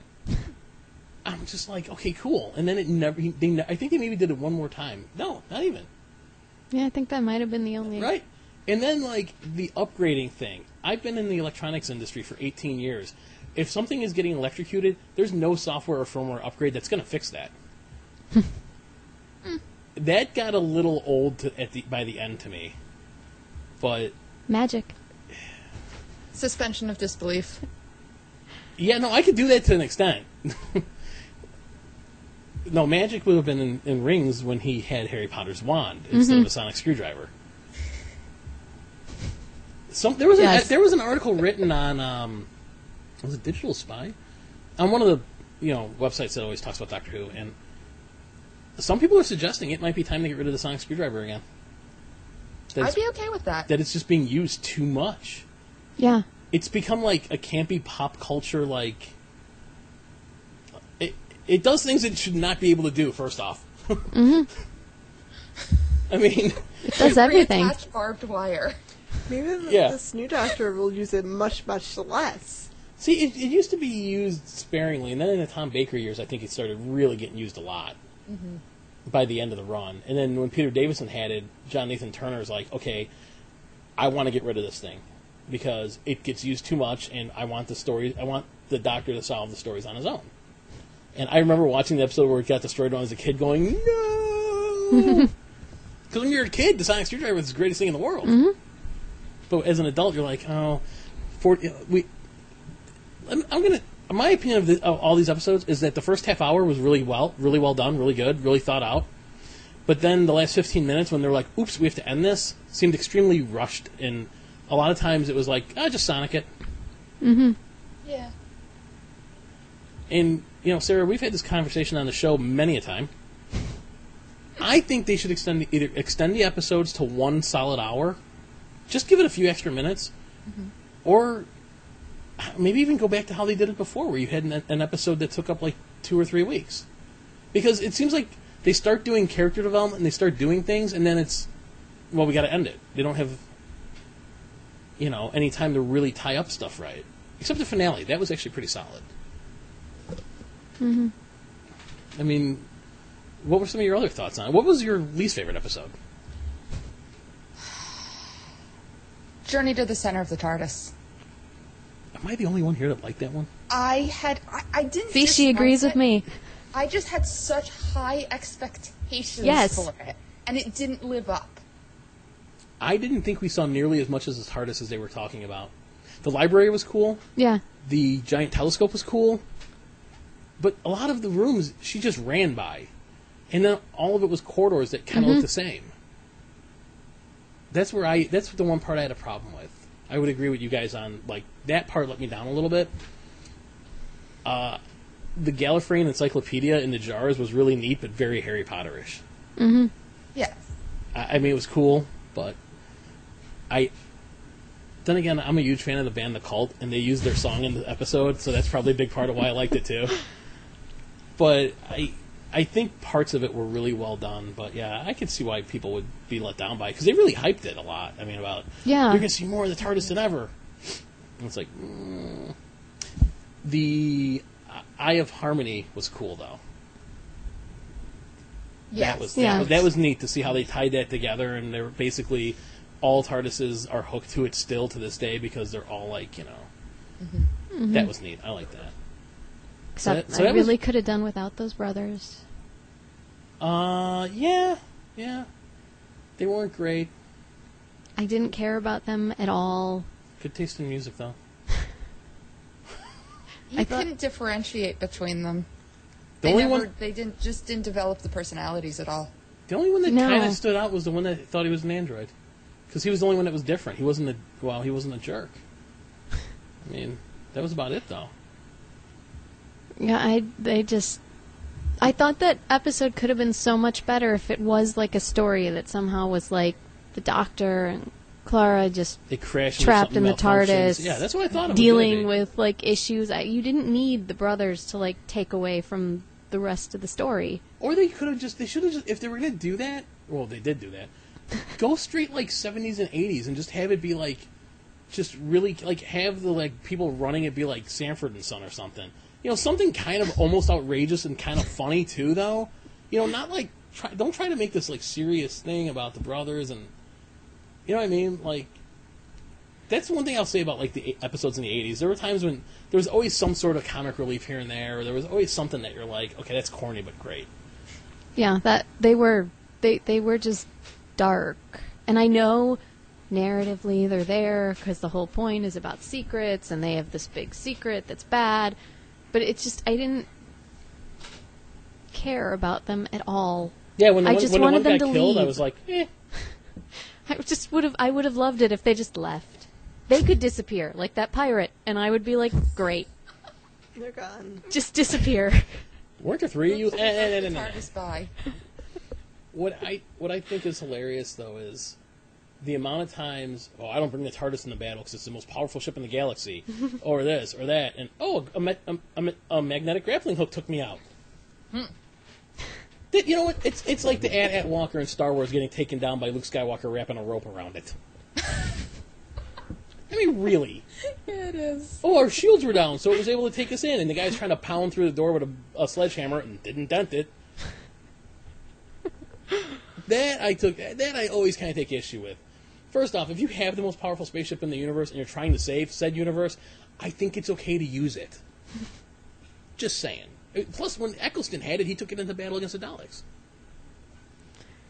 Speaker 2: I'm just like, okay, cool. And then it never... I think they maybe did it one more time. No, not even.
Speaker 3: Yeah, I think that might have been the only...
Speaker 2: Right. And then, like, the upgrading thing. I've been in the electronics industry for 18 years. If something is getting electrocuted, there's no software or firmware upgrade that's going to fix that. That got a little old by the end to me. But...
Speaker 3: Magic.
Speaker 4: Suspension of disbelief.
Speaker 2: Yeah, no, I could do that to an extent. No, magic would have been in Rings when he had Harry Potter's wand instead of a sonic screwdriver. There was an article written on was it Digital Spy? On one of the websites that always talks about Doctor Who, and some people are suggesting it might be time to get rid of the sonic screwdriver again.
Speaker 4: I'd be okay with that.
Speaker 2: That it's just being used too much.
Speaker 3: Yeah.
Speaker 2: It's become like a campy pop culture, like... It does things it should not be able to do, first off. I mean...
Speaker 3: It does everything.
Speaker 4: Reattach barbed wire.
Speaker 1: Maybe this new Doctor will use it much, much less.
Speaker 2: See, it used to be used sparingly, and then in the Tom Baker years, I think it started really getting used a lot by the end of the run. And then when Peter Davison had it, John Nathan Turner's like, okay, I want to get rid of this thing because it gets used too much, and I want the Doctor to solve the stories on his own. And I remember watching the episode where it got destroyed when I was a kid going, no! Because when you're a kid, the sonic screwdriver is the greatest thing in the world.
Speaker 3: Mm-hmm.
Speaker 2: But as an adult, you're like, oh, my opinion of all these episodes is that the first half hour was really well done, really good, really thought out. But then the last 15 minutes, when they're like, oops, we have to end this, seemed extremely rushed. And a lot of times it was like, just Sonic it.
Speaker 3: Mm-hmm.
Speaker 4: Yeah.
Speaker 2: And, Sarah, we've had this conversation on the show many a time. I think they should either extend the episodes to one solid hour, just give it a few extra minutes, or maybe even go back to how they did it before, where you had an episode that took up like 2 or 3 weeks. Because it seems like they start doing character development and they start doing things, and then it's, well, we got to end it. They don't have, any time to really tie up stuff right. Except the finale. That was actually pretty solid.
Speaker 3: Mm-hmm.
Speaker 2: I mean, what were some of your other thoughts on it? What was your least favorite episode?
Speaker 4: Journey to the Center of the TARDIS.
Speaker 2: Am I the only one here that liked that one?
Speaker 4: I didn't.
Speaker 3: See, she agrees with me.
Speaker 4: I just had such high expectations for it, and it didn't live up.
Speaker 2: I didn't think we saw nearly as much as the TARDIS as they were talking about. The library was cool.
Speaker 3: Yeah.
Speaker 2: The giant telescope was cool. But a lot of the rooms, she just ran by. And then all of it was corridors that kind of looked the same. That's the one part I had a problem with. I would agree with you guys on, like, that part let me down a little bit. The Gallifreyan Encyclopedia in the jars was really neat, but very Harry Potter-ish.
Speaker 3: Mm-hmm.
Speaker 4: Yes.
Speaker 2: I mean, it was cool, but then again, I'm a huge fan of the band The Cult, and they used their song in the episode, so that's probably a big part of why I liked it too. But I think parts of it were really well done, but yeah, I could see why people would be let down by it, because they really hyped it a lot. I mean, you're going to see more of the TARDIS than ever. And it's like, The Eye of Harmony was cool, though.
Speaker 4: Yes.
Speaker 2: That was neat to see how they tied that together, and they were basically all TARDISes are hooked to it still to this day because they're all like, that was neat. I like that.
Speaker 3: Except I really could have done without those brothers.
Speaker 2: Yeah. They weren't great.
Speaker 3: I didn't care about them at all.
Speaker 2: Good taste in music, though.
Speaker 4: You couldn't differentiate between them.
Speaker 2: They
Speaker 4: just didn't develop the personalities at all.
Speaker 2: The only one that kind of stood out was the one that thought he was an android. Because he was the only one that was different. He wasn't a jerk. I mean, that was about it, though.
Speaker 3: Yeah, I thought that episode could have been so much better if it was like a story that somehow was like the Doctor and Clara just trapped in the TARDIS.
Speaker 2: Yeah, that's what I thought.
Speaker 3: Dealing with like issues. You didn't need the brothers to like take away from the rest of the story.
Speaker 2: Or they should have just, if they were going to do that, well, they did do that. Go straight like 70s and 80s and just have it be like, just really like have the like people running it be like Sanford and Son or something. Something kind of almost outrageous and kind of funny too, though. Not like don't try to make this like serious thing about the brothers and you know what I mean. Like that's one thing I'll say about like the episodes in the 80s. There were times when there was always some sort of comic relief here and there, or there was always something that you're like, okay, that's corny but great.
Speaker 3: Yeah, that they were just dark, and I know narratively they're there because the whole point is about secrets, and they have this big secret that's bad. But it's just, I didn't care about them at all.
Speaker 2: Yeah, when the one
Speaker 3: wanted them
Speaker 2: got
Speaker 3: to
Speaker 2: killed,
Speaker 3: leave.
Speaker 2: I was like, eh.
Speaker 3: I would have loved it if they just left. They could disappear, like that pirate, and I would be like, great.
Speaker 1: They're gone.
Speaker 3: Just disappear.
Speaker 2: Weren't there three of you?
Speaker 4: TARDIS by.
Speaker 2: What I think is hilarious, though, is the amount of times, I don't bring the TARDIS in the battle because it's the most powerful ship in the galaxy, or this, or that, and, a magnetic grappling hook took me out. You know what? It's like the AT-AT Walker in Star Wars getting taken down by Luke Skywalker wrapping a rope around it. I mean, really?
Speaker 4: Yeah, it is.
Speaker 2: Oh, our shields were down, so it was able to take us in, and the guy's trying to pound through the door with a sledgehammer and didn't dent it. That I always kind of take issue with. First off, if you have the most powerful spaceship in the universe and you're trying to save said universe, I think it's okay to use it. Just saying. Plus, when Eccleston had it, he took it into battle against the Daleks.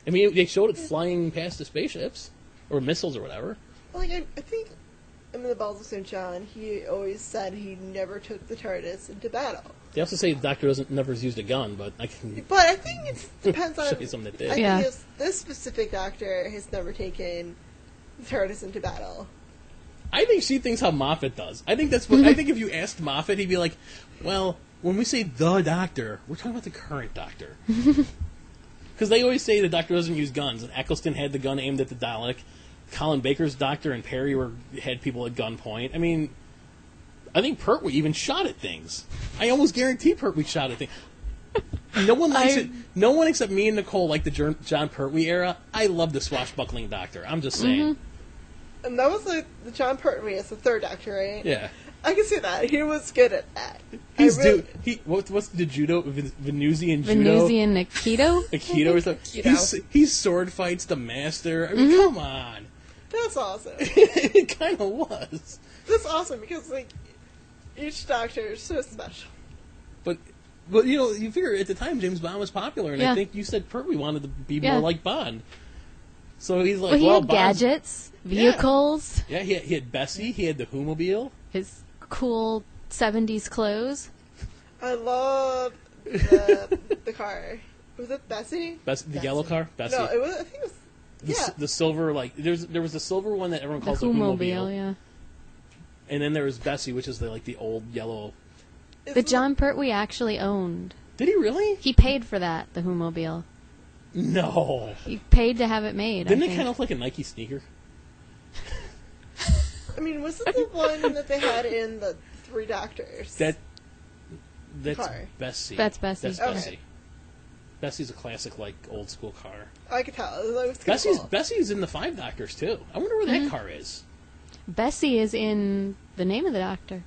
Speaker 2: I mean, they showed it flying past the spaceships, or missiles or whatever.
Speaker 1: Well, like, I think in the Bells of St. John, he always said he never took the TARDIS into battle.
Speaker 2: They also say the Doctor never has used a gun, but I can...
Speaker 1: But I think it depends on...
Speaker 2: show you something that did.
Speaker 1: I
Speaker 3: Yeah.
Speaker 1: think this specific Doctor has never taken the TARDIS into battle.
Speaker 2: I think she thinks how Moffat does. I think that's what... I think if you asked Moffat, he'd be like, well, when we say the Doctor, we're talking about the current Doctor. Because they always say the Doctor doesn't use guns, and Eccleston had the gun aimed at the Dalek. Colin Baker's Doctor and Perry had people at gunpoint. I mean, I think Pertwee even shot at things. I almost guarantee Pertwee shot at things. No one likes it. No one except me and Nicole like the John Pertwee era. I love the swashbuckling Doctor. I'm just saying.
Speaker 1: And that was like the John Pertwee as the third Doctor, right?
Speaker 2: Yeah.
Speaker 1: I can see that. He was good at that.
Speaker 2: What's the judo? Venusian judo?
Speaker 3: Venusian Aikido?
Speaker 2: Aikido or something.
Speaker 4: Aikido.
Speaker 2: He sword fights the master. I mean, come on.
Speaker 1: That's awesome.
Speaker 2: It kind of was.
Speaker 1: That's awesome because, like, each Doctor is so special.
Speaker 2: But you figure at the time James Bond was popular, and I think you said Pertwee wanted to be more like Bond. So he's like,
Speaker 3: Well, he had
Speaker 2: Bond's...
Speaker 3: gadgets, vehicles.
Speaker 2: Yeah, he had Bessie, he had the Whomobile.
Speaker 3: His cool 70s clothes.
Speaker 1: I love the car. Was it Bessie?
Speaker 2: The yellow car? Bessie.
Speaker 1: No, it was. I think it was.
Speaker 2: The silver, like, there was the silver one that everyone calls the
Speaker 3: Whomobile,
Speaker 2: Whomobile.
Speaker 3: yeah.
Speaker 2: And then there was Bessie, which is the old yellow.
Speaker 3: That John Pertwee actually owned.
Speaker 2: Did he really?
Speaker 3: He paid for that, the Whomobile.
Speaker 2: No.
Speaker 3: He paid to have it made.
Speaker 2: Didn't
Speaker 3: I
Speaker 2: it
Speaker 3: think.
Speaker 2: kind of look like a Nike sneaker?
Speaker 1: I mean, was it the one that they had in the Three Doctors?
Speaker 2: That's
Speaker 1: car.
Speaker 2: Bessie.
Speaker 3: That's Bessie.
Speaker 2: That's
Speaker 1: Okay.
Speaker 2: Bessie. Bessie's a classic, like, old school car.
Speaker 1: I could tell. It was kinda cool.
Speaker 2: Bessie's in the Five Doctors too. I wonder where that car is.
Speaker 3: Bessie is in The Name of the Doctor.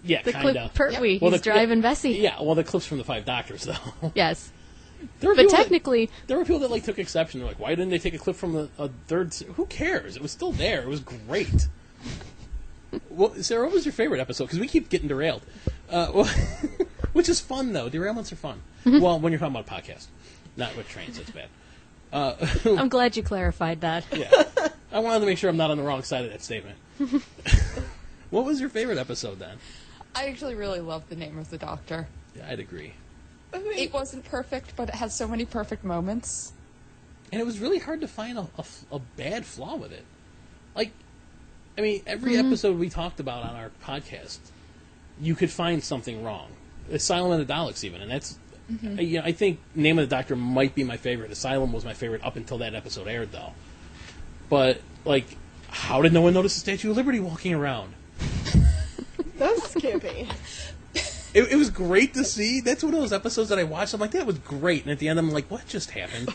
Speaker 2: Yeah,
Speaker 3: The
Speaker 2: kind
Speaker 3: clip
Speaker 2: of.
Speaker 3: Pertwee,
Speaker 2: Well,
Speaker 3: he's driving Bessie.
Speaker 2: Yeah, well, the clips from the Five Doctors, though.
Speaker 3: Yes.
Speaker 2: There were
Speaker 3: But
Speaker 2: people
Speaker 3: technically...
Speaker 2: there were people that took exception. They're like, why didn't they take a clip from a third? Who cares? It was still there. It was great. Well, Sarah, what was your favorite episode? Because we keep getting derailed. Which is fun, though. Derailments are fun. Well, when you're talking about a podcast. Not with trains, that's bad.
Speaker 3: I'm glad you clarified that.
Speaker 2: Yeah. I wanted to make sure I'm not on the wrong side of that statement. What was your favorite episode, then?
Speaker 4: I actually really love The Name of the Doctor.
Speaker 2: Yeah, I'd agree.
Speaker 4: It wasn't perfect, but it has so many perfect moments.
Speaker 2: And it was really hard to find a bad flaw with it. Like, I mean, every episode we talked about on our podcast, you could find something wrong. Asylum of the Daleks, even, and that's. I think Name of the Doctor might be my favorite. Asylum was my favorite up until that episode aired, though. But like, how did no one notice the Statue of Liberty walking around?
Speaker 1: That was campy.
Speaker 2: It was great to see. That's one of those episodes that I watched. I'm like, that was great. And at the end, I'm like, what just happened?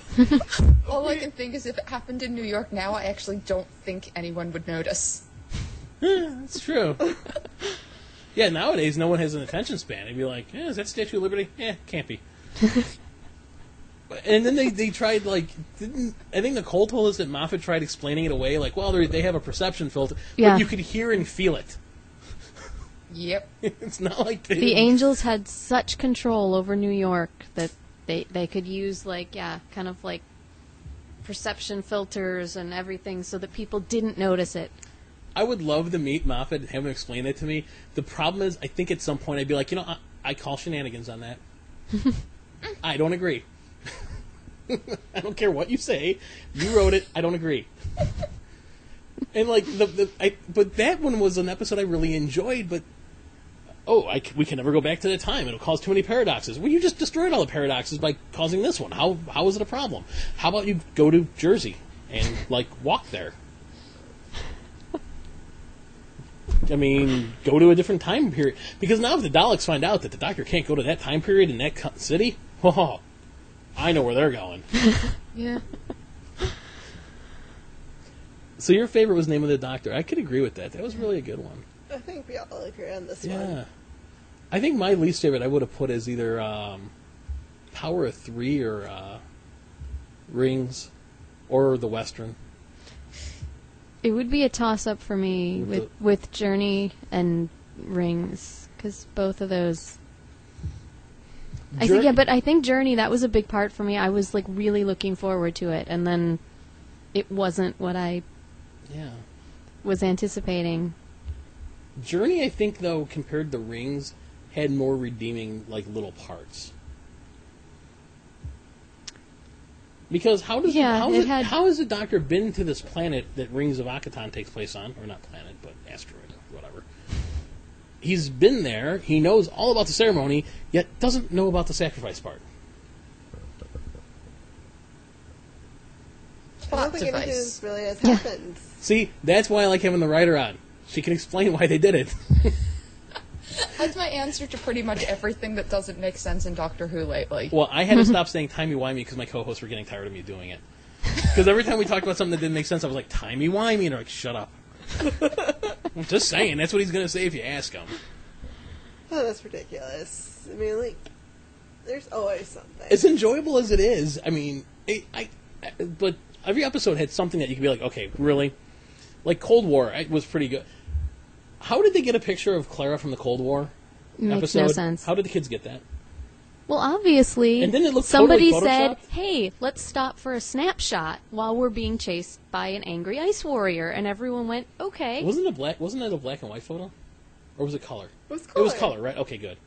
Speaker 4: All I can think is if it happened in New York now, I actually don't think anyone would notice.
Speaker 2: Yeah, that's true. Yeah, nowadays, no one has an attention span. They'd be like, is that Statue of Liberty? Can't be. And then they tried, like, I think Nicole told us that Moffat tried explaining it away, like, well, they have a perception filter,
Speaker 3: Yeah.
Speaker 2: but you could hear and feel it.
Speaker 4: Yep.
Speaker 2: It's not like
Speaker 3: The Angels had such control over New York that they could use, like, kind of like perception filters and everything so that people didn't notice it.
Speaker 2: I would love to meet Moffat and have him explain it to me. The problem is, I think at some point I'd be like, I call shenanigans on that. I don't agree. I don't care what you say. You wrote it. I don't agree. And like but that one was an episode I really enjoyed. But we can never go back to that time. It'll cause too many paradoxes. Well, you just destroyed all the paradoxes by causing this one. How is it a problem? How about you go to Jersey and like walk there? I mean, go to a different time period. Because now if the Daleks find out that the Doctor can't go to that time period in that city, I know where they're going.
Speaker 3: Yeah.
Speaker 2: So your favorite was Name of the Doctor. I could agree with that. That was really a good one.
Speaker 1: I think we all agree on this one.
Speaker 2: Yeah. I think my least favorite I would have put as either Power of Three or Rings or The Western.
Speaker 3: It would be a toss-up for me with Journey and Rings, because both of those. I think Journey, that was a big part for me. I was like really looking forward to it, and then it wasn't what I was anticipating.
Speaker 2: Journey, I think, though, compared to Rings, had more redeeming like little parts. Because how has the Doctor been to this planet that Rings of Akatan takes place on, or not planet, but asteroid, or whatever? He's been there. He knows all about the ceremony, yet doesn't know about the sacrifice part.
Speaker 1: I don't think anything really has happened.
Speaker 2: See, that's why I like having the writer on. She can explain why they did it.
Speaker 4: That's my answer to pretty much everything that doesn't make sense in Doctor Who lately.
Speaker 2: Well, I had to stop saying timey-wimey because my co-hosts were getting tired of me doing it. Because every time we talked about something that didn't make sense, I was like, timey-wimey, and they're like, shut up. I'm just saying, that's what he's going to say if you ask him.
Speaker 1: Oh, that's ridiculous. I mean, like, there's always something.
Speaker 2: As enjoyable as it is, I mean, but every episode had something that you could be like, okay, really? Like Cold War was pretty good. How did they get a picture of Clara from the Cold War
Speaker 3: Makes
Speaker 2: episode?
Speaker 3: no sense.
Speaker 2: How did the kids get that?
Speaker 3: Well, obviously,
Speaker 2: And didn't it look
Speaker 3: somebody
Speaker 2: totally
Speaker 3: said,
Speaker 2: photoshopped?
Speaker 3: hey, let's stop for a snapshot while we're being chased by an angry ice warrior. And everyone went, okay.
Speaker 2: Wasn't it a black and white photo? Or was it color?
Speaker 1: It was color.
Speaker 2: It was color, right? Okay, good.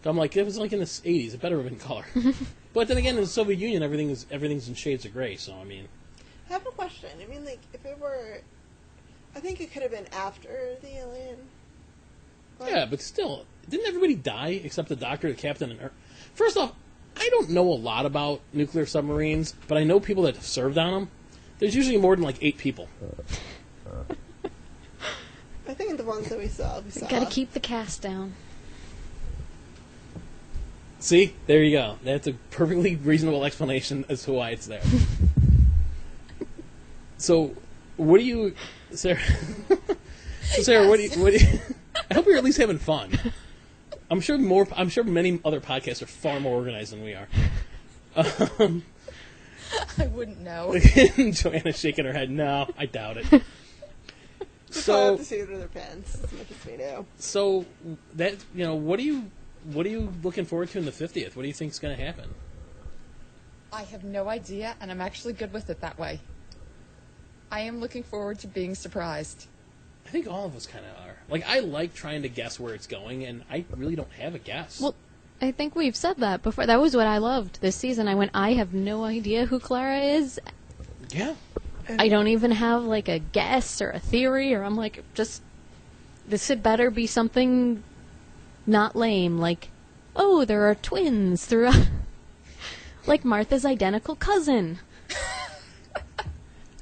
Speaker 2: I'm like, it was like in the 80s. It better have been color. But then again, in the Soviet Union, everything's in shades of gray, so I mean...
Speaker 1: I have a question. I mean, like, if it were... I think it could have been after the alien.
Speaker 2: Yeah, but still, didn't everybody die except the Doctor, the Captain, and her? First off, I don't know a lot about nuclear submarines, but I know people that have served on them. There's usually more than like 8 people.
Speaker 1: I think the ones that we saw.
Speaker 3: Gotta keep the cast down.
Speaker 2: See? There you go. That's a perfectly reasonable explanation as to why it's there. So, what do you... Sarah... Sarah, what do you... I hope you're at least having fun. I'm sure many other podcasts are far more organized than we are.
Speaker 4: I wouldn't know.
Speaker 2: Joanna's shaking her head. No, I doubt it.
Speaker 1: Just have to see it in their pants as much as we do.
Speaker 2: So that what are you looking forward to in the 50th? What do you think is going to happen?
Speaker 4: I have no idea, and I'm actually good with it that way. I am looking forward to being surprised.
Speaker 2: I think all of us kind of are. Like, I like trying to guess where it's going, and I really don't have a guess.
Speaker 3: Well, I think we've said that before. That was what I loved this season. I went, I have no idea who Clara is.
Speaker 2: Yeah.
Speaker 3: I don't even have, like, a guess or a theory, or I'm like, this had better be something not lame, like, oh, there are twins throughout, like Martha's identical cousin.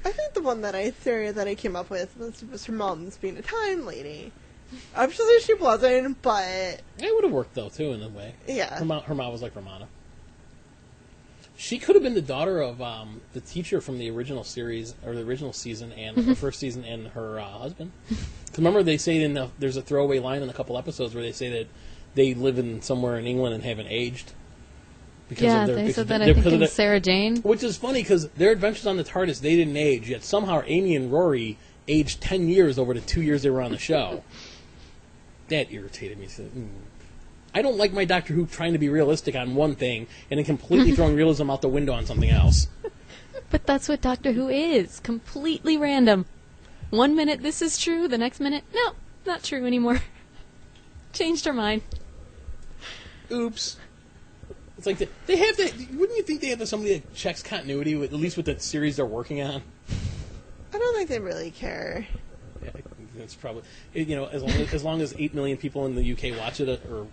Speaker 1: I think the theory that I came up with was her mom's being a time lady. Obviously she wasn't, but...
Speaker 2: It would have worked, though, too, in a way.
Speaker 1: Yeah.
Speaker 2: Her mom was like Romana. She could have been the daughter of the teacher from the original series, or the original season, and the first season, and her husband. Because remember, they say there's a throwaway line in a couple episodes where they say that they live somewhere in England and haven't aged.
Speaker 3: They said that, I think, in Sarah Jane.
Speaker 2: Which is funny, because their adventures on the TARDIS, they didn't age, yet somehow Amy and Rory aged 10 years over the 2 years they were on the show. That irritated me. I don't like my Doctor Who trying to be realistic on one thing and then completely throwing realism out the window on something else.
Speaker 3: But that's what Doctor Who is. Completely random. 1 minute this is true, the next minute, no, not true anymore. Changed her mind.
Speaker 2: Oops. It's like they have to. Wouldn't you think they have somebody that checks continuity, at least with the series they're working on?
Speaker 1: I don't think they really care.
Speaker 2: Yeah, that's probably as long as 8 million people in the UK watch it, or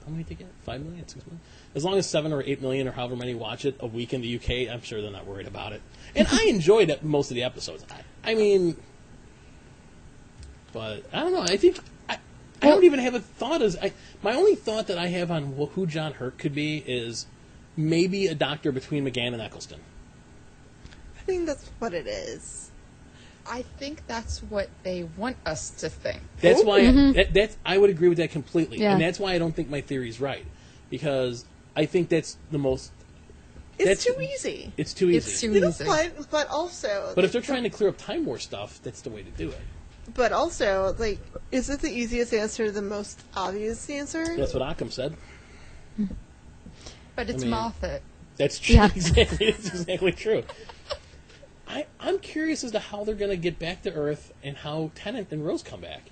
Speaker 2: how many did they get? 5 million, 6 million. As long as 7 or 8 million or however many watch it a week in the UK, I'm sure they're not worried about it. And I enjoyed most of the episodes. I mean, but I don't know. I think. I don't even have a thought. My only thought that I have on who John Hurt could be is maybe a doctor between McGann and Eccleston.
Speaker 1: I think that's what it is.
Speaker 4: I think that's what they want us to think.
Speaker 2: That's why I would agree with that completely,
Speaker 3: yeah.
Speaker 2: And that's why I don't think my theory's right, because I think that's the most.
Speaker 1: It's too easy.
Speaker 2: It's too easy.
Speaker 4: It's too easy.
Speaker 1: But also.
Speaker 2: But if they're trying to clear up Time War stuff, that's the way to do it.
Speaker 1: But also, like, is it the easiest answer the most obvious answer?
Speaker 2: That's what Occam said.
Speaker 4: But it's
Speaker 2: I mean,
Speaker 4: Moffat.
Speaker 2: That's true.
Speaker 3: Yeah.
Speaker 2: Exactly. It's exactly true. I'm curious as to how they're going to get back to Earth and how Tennant and Rose come back.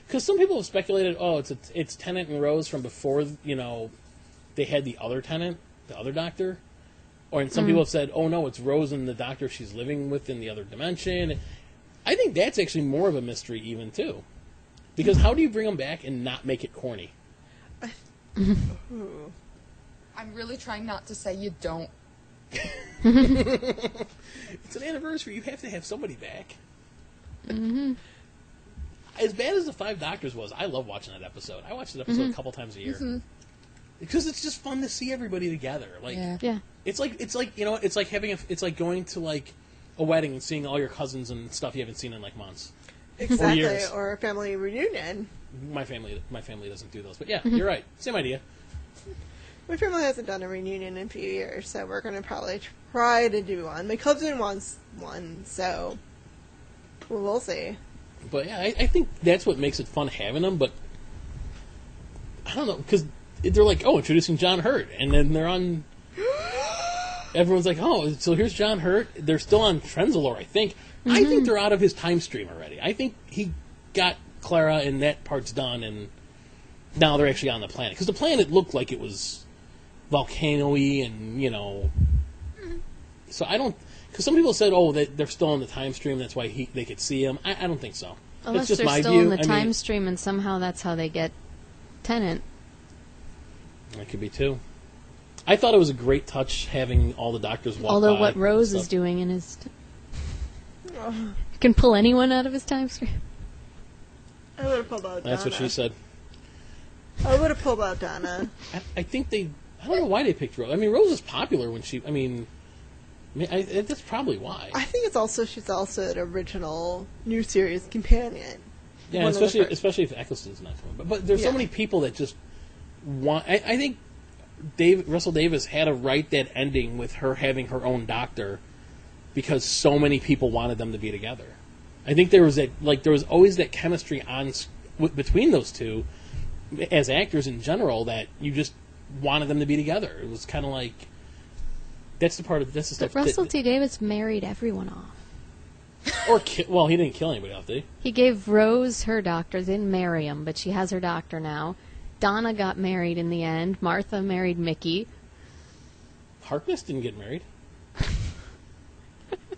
Speaker 2: Because some people have speculated, it's Tennant and Rose from before, they had the other Tennant, the other Doctor. And some people have said, oh no, it's Rose and the Doctor she's living with in the other dimension. I think that's actually more of a mystery even, too. Because how do you bring them back and not make it corny?
Speaker 1: Ooh.
Speaker 4: I'm really trying not to say you don't.
Speaker 2: It's an anniversary. You have to have somebody back. Mm-hmm. As bad as the Five Doctors was, I love watching that episode. I watch that episode a couple times a year. Mm-hmm. Because it's just fun to see everybody together. Like,
Speaker 3: Yeah.
Speaker 2: It's like it's like going to like a wedding and seeing all your cousins and stuff you haven't seen in like months.
Speaker 1: Exactly,
Speaker 2: years.
Speaker 1: or a family reunion.
Speaker 2: My family doesn't do those, but yeah, you're right. Same idea.
Speaker 1: My family hasn't done a reunion in a few years, so we're going to probably try to do one. My cousin wants one, so we'll see.
Speaker 2: But yeah, I think that's what makes it fun having them, but I don't know, because they're like, introducing John Hurt, and then they're on... Everyone's like, so here's John Hurt. They're still on Trenzalore, I think. Mm-hmm. I think they're out of his time stream already. I think he got Clara, and that part's done, and now they're actually on the planet. Because the planet looked like it was volcano-y, and, So I don't... Because some people said, they're still on the time stream, that's why they could see him. I don't think so.
Speaker 3: Unless
Speaker 2: just
Speaker 3: they're
Speaker 2: my
Speaker 3: still
Speaker 2: view.
Speaker 3: in the time stream, and somehow that's how they get Tennant.
Speaker 2: That could be, too. I thought it was a great touch having all the doctors walk
Speaker 3: Although
Speaker 2: by
Speaker 3: what Rose is doing in his... can pull anyone out of his time stream.
Speaker 1: I would have pulled out Donna.
Speaker 2: That's what she said.
Speaker 1: I would have pulled out Donna.
Speaker 2: I think I don't know why they picked Rose. I mean, Rose is popular when she... that's probably why.
Speaker 1: I think she's also an original new series companion.
Speaker 2: Yeah, especially if Eccleston's not coming. But there's so many people that just want... I think Russell Davis had to write that ending with her having her own doctor because so many people wanted them to be together. I think there was always that chemistry between those two as actors in general that you just wanted them to be together. It was kind of like that's the stuff.
Speaker 3: But Russell T. Davis married everyone off.
Speaker 2: He didn't kill anybody off, did he?
Speaker 3: He gave Rose her doctor. They didn't marry him, but she has her doctor now. Donna got married in the end. Martha married Mickey.
Speaker 2: Harkness didn't get married.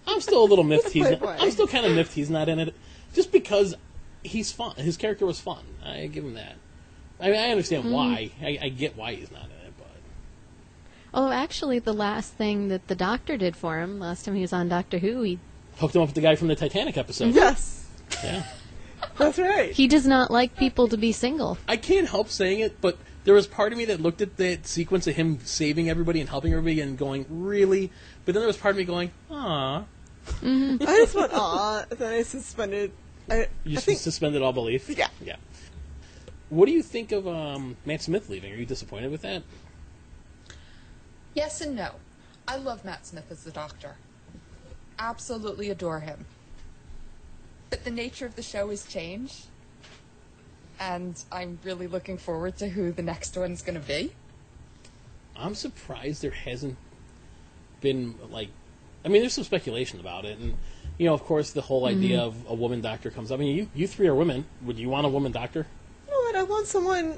Speaker 2: I'm still a little miffed. I'm still kind of miffed he's not in it, just because he's fun. His character was fun. I give him that. I mean, I understand why. I get why he's not in it, but.
Speaker 3: Although actually, the last thing that the Doctor did for him last time he was on Doctor Who, he
Speaker 2: hooked him up with the guy from the Titanic episode.
Speaker 1: Yes.
Speaker 2: Yeah.
Speaker 1: That's right.
Speaker 3: He does not like people to be single.
Speaker 2: I can't help saying it, but there was part of me that looked at that sequence of him saving everybody and helping everybody and going, really? But then there was part of me going, aw.
Speaker 1: I just went, aw. Then I suspended.
Speaker 2: Suspended all belief?
Speaker 1: Yeah.
Speaker 2: Yeah. What do you think of Matt Smith leaving? Are you disappointed with that?
Speaker 4: Yes and no. I love Matt Smith as the Doctor. Absolutely adore him. But the nature of the show has changed, and I'm really looking forward to who the next one's going to be.
Speaker 2: I'm surprised there hasn't been, there's some speculation about it, and, of course, the whole idea of a woman doctor comes up. I mean, you three are women. Would you want a woman doctor?
Speaker 1: You know what? I want someone...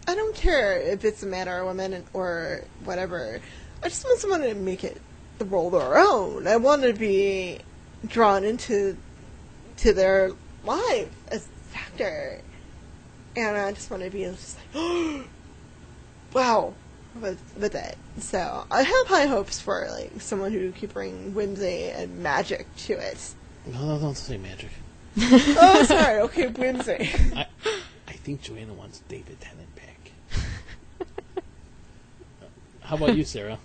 Speaker 1: I don't care if it's a man or a woman or whatever. I just want someone to make it the role their own. I want to be drawn into their life as a doctor. And I just want to be just like, wow, with it. So I have high hopes for someone who can bring whimsy and magic to it.
Speaker 2: No, don't say magic.
Speaker 1: Oh, sorry. Okay, whimsy.
Speaker 2: I think Joanna wants David Tennant back. How about you, Sarah?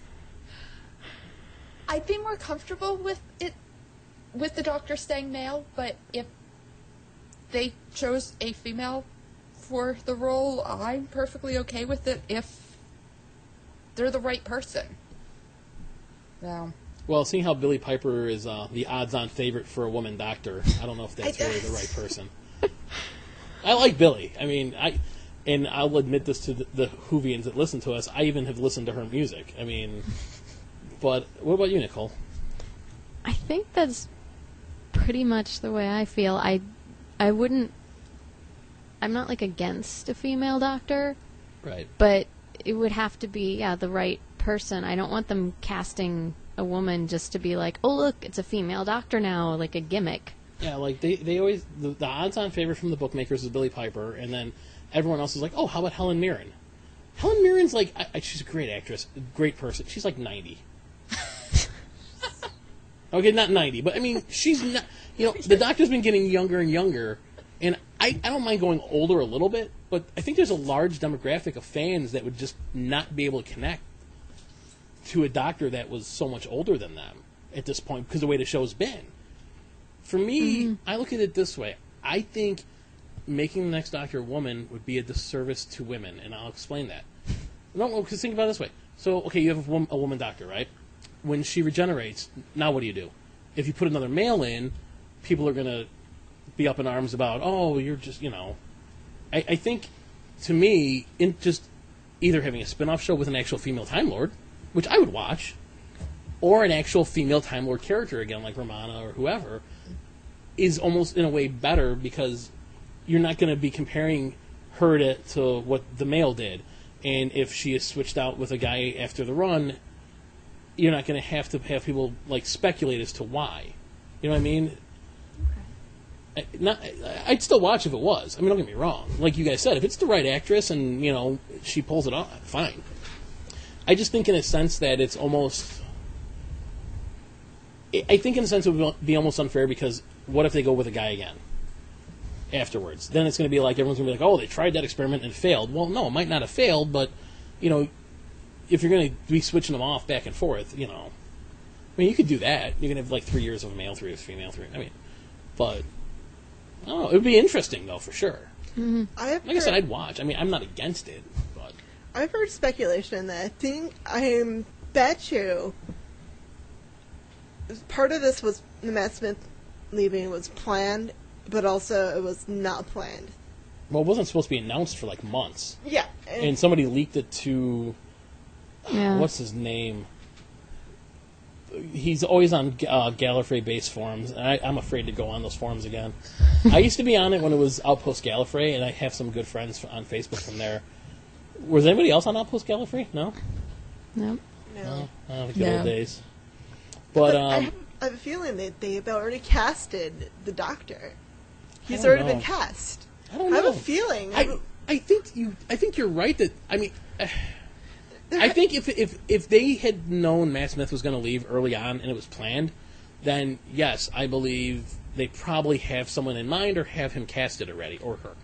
Speaker 4: I'd be more comfortable with the Doctor staying male, but if they chose a female for the role, I'm perfectly okay with it if they're the right person. Now,
Speaker 2: Well, seeing how Billie Piper is the odds-on favorite for a woman doctor, I don't know if that's really the right person. I like Billie. I mean, and I'll admit this to the Whovians that listen to us. I even have listened to her music. I mean, but what about you, Nicole?
Speaker 3: I think that's pretty much the way I feel. I wouldn't. I'm not like against a female doctor,
Speaker 2: Right.
Speaker 3: but it would have to be the right person. I don't want them casting a woman just to be like, oh look, it's a female doctor now, like a gimmick.
Speaker 2: Yeah, like they always the odds-on favorite from the bookmakers is Billie Piper, and then everyone else is like, oh, how about Helen Mirren? Helen Mirren's like, she's a great actress, a great person. She's like 90. Okay, not 90, but I mean, she's not. You know, the Doctor's been getting younger and younger, and I don't mind going older a little bit, but I think there's a large demographic of fans that would just not be able to connect to a Doctor that was so much older than them at this point because of the way the show's been. For me, I look at it this way. I think making the next Doctor a woman would be a disservice to women, and I'll explain that. No, because think about it this way. So, okay, you have a woman Doctor, right? When she regenerates, now what do? If you put another male in, people are going to be up in arms about, oh, you're just, you know. I think, to me, in just either having a spin-off show with an actual female Time Lord, which I would watch, or an actual female Time Lord character, again, like Romana or whoever, is almost, in a way, better because you're not going to be comparing her to what the male did. And if she is switched out with a guy after the run, you're not going to have people, like, speculate as to why. You know what I mean? I'd still watch if it was. I mean, don't get me wrong. Like you guys said, if it's the right actress and, you know, she pulls it off, fine. I just think in a sense that it's almost... I think in a sense it would be almost unfair because what if they go with a guy again afterwards? Then it's going to be like, everyone's going to be like, oh, they tried that experiment and it failed. Well, no, it might not have failed, but, you know, if you're going to be switching them off back and forth, you know... I mean, you could do that. You can have, like, 3 years of a male, 3 years of female, 3... I mean, but... I don't know. It would be interesting, though, for sure.
Speaker 3: Mm-hmm.
Speaker 2: Like I said, I'd watch. I mean, I'm not against it, but...
Speaker 1: I've heard speculation that I bet you part of this was the Matt Smith leaving was planned, but also it was not planned.
Speaker 2: Well, it wasn't supposed to be announced for, like, months.
Speaker 1: Yeah.
Speaker 2: And somebody leaked it to...
Speaker 3: Yeah.
Speaker 2: What's his name? He's always on Gallifrey-based forums, and I'm afraid to go on those forums again. I used to be on it when it was Outpost Gallifrey, and I have some good friends on Facebook from there. Was anybody else on Outpost Gallifrey? No?
Speaker 3: Nope.
Speaker 1: No.
Speaker 2: The good old days. But
Speaker 1: I have a feeling that they've already casted the Doctor. He's
Speaker 2: don't
Speaker 1: already
Speaker 2: know.
Speaker 1: been cast.
Speaker 2: I don't know.
Speaker 1: I have a feeling.
Speaker 2: I think you're right that... I mean... I think if they had known Matt Smith was going to leave early on and it was planned, then yes, I believe they probably have someone in mind or have him casted already, or her.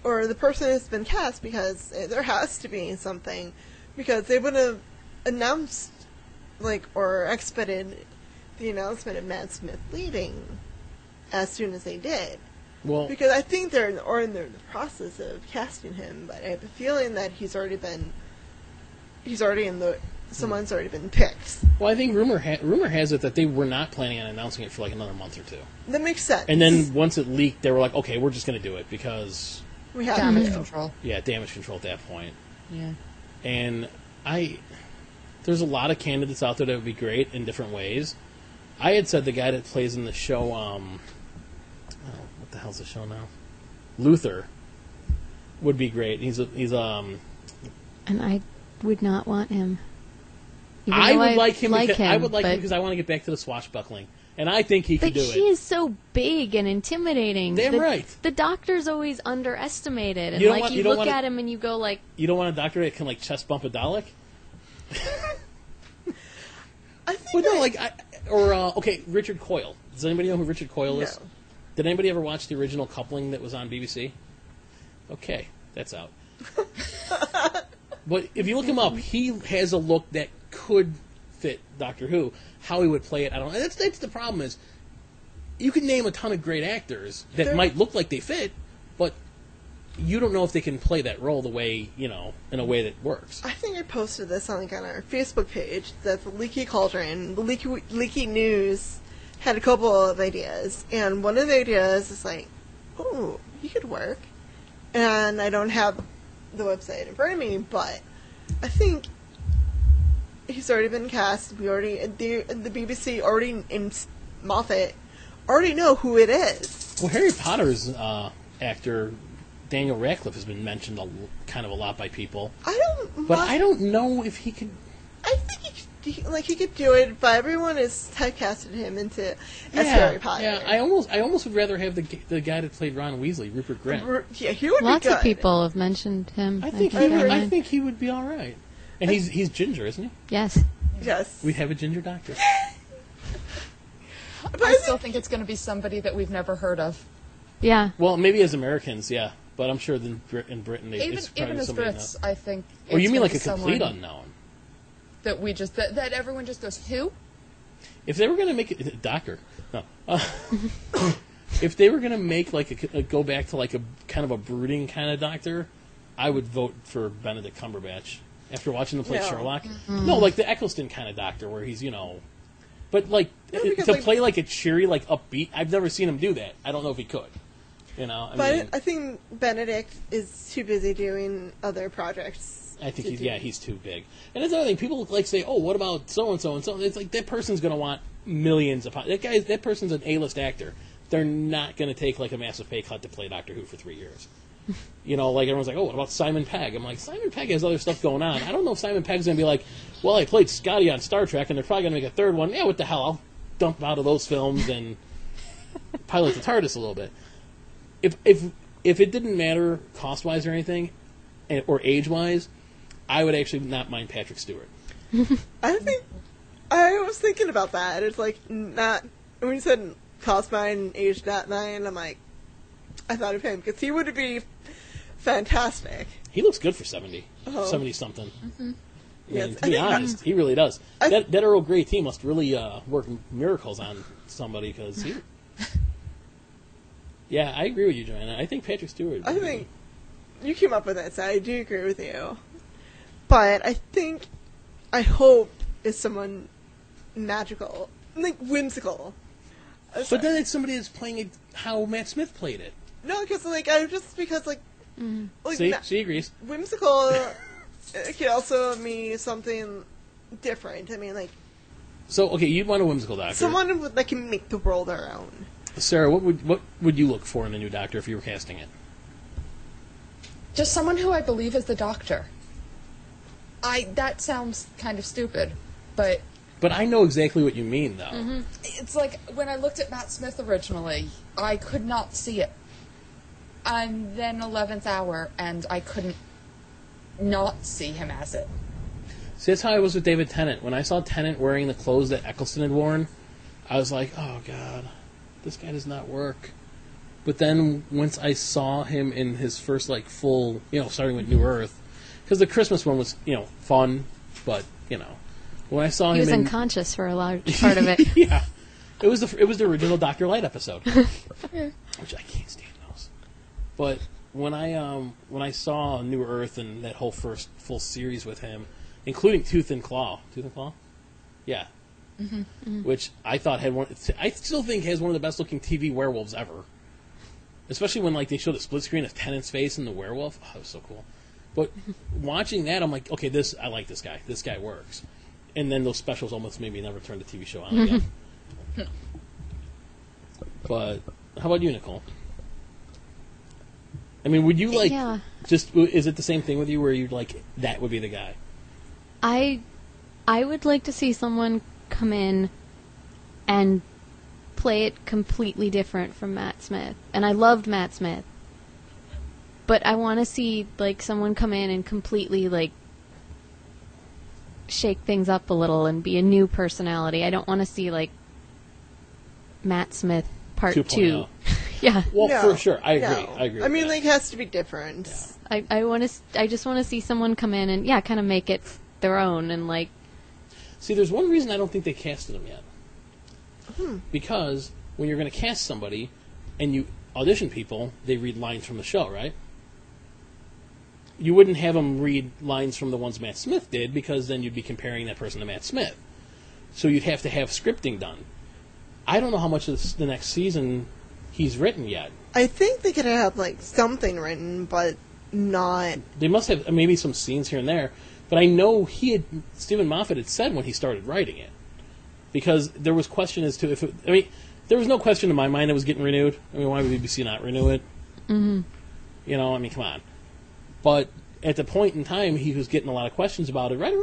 Speaker 1: Or the person who's been cast, because there has to be something. Because they would have announced, like, or expedited the announcement of Matt Smith leaving as soon as they did.
Speaker 2: Well,
Speaker 1: Because I think they're in the process of casting him, but I have a feeling that someone's already been picked.
Speaker 2: well, I think rumor has it that they were not planning on announcing it for like another month or two.
Speaker 1: That makes sense.
Speaker 2: And then once it leaked, they were like, okay, we're just going to do it because,
Speaker 1: we have
Speaker 4: Damage
Speaker 1: to.
Speaker 4: control.
Speaker 2: yeah, damage control at that point.
Speaker 4: Yeah.
Speaker 2: And there's a lot of candidates out there that would be great in different ways. I had said the guy that plays in the show, what the hell's the show now? Luther would be great. He's
Speaker 3: And I would not want him. Even
Speaker 2: I
Speaker 3: though
Speaker 2: would like him.
Speaker 3: like
Speaker 2: Because,
Speaker 3: him,
Speaker 2: I would like him
Speaker 3: but-
Speaker 2: because I want to get back to the swashbuckling, and I think he could
Speaker 3: But
Speaker 2: do
Speaker 3: he
Speaker 2: it.
Speaker 3: is so big and intimidating.
Speaker 2: Damn right.
Speaker 3: The Doctor's always underestimated, and
Speaker 2: You don't
Speaker 3: like
Speaker 2: want-
Speaker 3: you
Speaker 2: you don't
Speaker 3: look
Speaker 2: wanna-
Speaker 3: at him and you go like,
Speaker 2: You don't want a doctor that can like chest bump a Dalek?
Speaker 1: I think
Speaker 2: But no,
Speaker 1: that-
Speaker 2: okay, Richard Coyle. Does anybody know who Richard Coyle is?
Speaker 1: No.
Speaker 2: Did anybody ever watch the original Coupling that was on BBC? Okay, that's out. But if you look him up, he has a look that could fit Doctor Who. How he would play it, I don't know. That's the problem is, you can name a ton of great actors that
Speaker 1: There-
Speaker 2: might look like they fit, but you don't know if they can play that role the way, in a way that works.
Speaker 1: I think I posted this on our Facebook page that the Leaky Cauldron, the Leaky News, had a couple of ideas, and one of the ideas is oh, he could work. And I don't have the website in front of me, but I think he's already been cast. We already the BBC already in Moffat already know who it is.
Speaker 2: Well, Harry Potter's actor Daniel Radcliffe has been mentioned kind of a lot by people. I don't know if he could.
Speaker 1: I think he could do it, but everyone is typecasted him as Harry Potter.
Speaker 2: Yeah, I almost would rather have the guy that played Ron Weasley, Rupert Grint.
Speaker 1: Yeah, he would
Speaker 3: Lots
Speaker 1: be good.
Speaker 3: of people have mentioned him.
Speaker 2: I think he would be all right. And he's ginger, isn't he?
Speaker 3: Yes.
Speaker 1: Yes.
Speaker 2: We have a ginger doctor.
Speaker 1: But
Speaker 4: I still think it's going to be somebody that we've never heard of.
Speaker 3: Yeah.
Speaker 2: Well, maybe as Americans, yeah. But I'm sure in Britain, it's probably
Speaker 4: even as
Speaker 2: somebody
Speaker 4: Brits, I think.
Speaker 2: Or you
Speaker 4: it's
Speaker 2: mean
Speaker 4: gonna
Speaker 2: like
Speaker 4: be
Speaker 2: a complete
Speaker 4: someone
Speaker 2: unknown?
Speaker 4: that we just that everyone just goes, who?
Speaker 2: If they were going to make it doctor, no. If they were going to make go back to a kind of a brooding kind of doctor, I would vote for Benedict Cumberbatch after watching him play Sherlock. No, like the Eccleston kind of doctor where he's but to play a cheery upbeat. I've never seen him do that. I don't know if he could.
Speaker 1: I think Benedict is too busy doing other projects.
Speaker 2: I think he's too big. And that's another thing. People say, "Oh, what about so and so and so?" It's like that person's going to want millions of that person's an A-list actor. They're not going to take a massive pay cut to play Doctor Who for 3 years. Everyone's like, "Oh, what about Simon Pegg?" I'm like, Simon Pegg has other stuff going on. I don't know if Simon Pegg's going to be like, "Well, I played Scotty on Star Trek, and they're probably going to make a third one." Yeah, what the hell? I'll dump out of those films and pilot the TARDIS a little bit. If it didn't matter cost-wise or anything, or age-wise, I would actually not mind Patrick Stewart.
Speaker 1: I was thinking about that. It's not when you said cost mine, age not mine. I'm like, I thought of him because he would be fantastic.
Speaker 2: He looks good for 70 something. Mm-hmm. Yes, to be honest, he really does. That Earl Grey team must really work miracles on somebody because he. Yeah, I agree with you, Joanna. I think Patrick Stewart.
Speaker 1: I think you came up with that, so I do agree with you. But I hope it's someone magical, whimsical.
Speaker 2: But then it's somebody that's playing it how Matt Smith played it.
Speaker 1: No, because
Speaker 2: she agrees.
Speaker 1: Whimsical could also mean something different. I mean,
Speaker 2: So okay, you'd want a whimsical doctor.
Speaker 1: Someone that can make the world their own.
Speaker 2: Sarah, what would you look for in a new doctor if you were casting it?
Speaker 4: Just someone who I believe is the Doctor. That sounds kind of stupid, but
Speaker 2: I know exactly what you mean, though.
Speaker 4: Mm-hmm. It's like when I looked at Matt Smith originally, I could not see it. And then 11th Hour, and I couldn't not see him as it.
Speaker 2: See, that's how I was with David Tennant. When I saw Tennant wearing the clothes that Eccleston had worn, I was like, oh, God, this guy does not work. But then once I saw him in his first, full, starting with New Earth, because the Christmas one was, fun, but, when I saw him
Speaker 3: he was unconscious for a large part of it.
Speaker 2: Yeah. It was the original Dr. Light episode. Which I can't stand those. But when I saw New Earth and that whole first full series with him, including Tooth and Claw? Yeah. Mm-hmm. Mm-hmm. Which I thought I still think has one of the best looking TV werewolves ever. Especially when they show the split screen of Tennant's face and the werewolf. Oh, it was so cool. But watching that, I'm like, okay, I like this guy. This guy works. And then those specials almost made me never turn the TV show on again. But how about you, Nicole? I mean, would you is it the same thing with you where you'd that would be the guy?
Speaker 3: I would like to see someone come in and play it completely different from Matt Smith. And I loved Matt Smith. But I want to see someone come in and completely shake things up a little and be a new personality. I don't want to see Matt Smith Part 2. Yeah.
Speaker 2: Well, for sure, I agree.
Speaker 1: I mean, it has to be different.
Speaker 3: Yeah. I just want to see someone come in and kind of make it their own and
Speaker 2: See, there's one reason I don't think they casted him yet. Because when you're going to cast somebody and you audition people, they read lines from the show, right? you wouldn't have him read lines from the ones Matt Smith did, because then you'd be comparing that person to Matt Smith. So you'd have to have scripting done. I don't know how much of the next season he's written yet.
Speaker 1: I think they could have, like, something written, but not...
Speaker 2: They must have maybe some scenes here and there, but I know Stephen Moffat had said when he started writing it. Because there was question as to if it... I mean, there was no question in my mind it was getting renewed. I mean, why would BBC not renew it?
Speaker 3: Mm-hmm.
Speaker 2: You know, I mean, come on. But at the point in time, he was getting a lot of questions about it. Right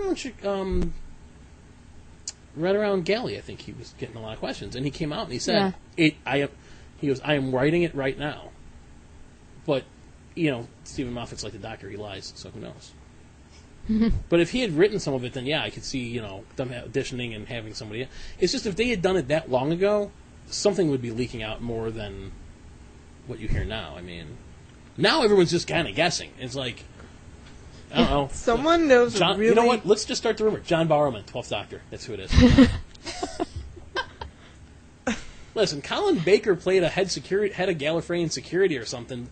Speaker 2: around Galley, I think he was getting a lot of questions. And he came out and he said, I am writing it right now. But, you know, Stephen Moffat's like the Doctor, he lies, so who knows? But if he had written some of it, then yeah, I could see, you know, them auditioning and having somebody. It's just if they had done it that long ago, something would be leaking out more than what you hear now. I mean, now everyone's just kind of guessing. It's like, I don't know.
Speaker 1: Someone knows really...
Speaker 2: You know what? Let's just start the rumor. John Bowerman, 12th Doctor. That's who it is. Listen, Colin Baker played a head of Gallifreyan security or something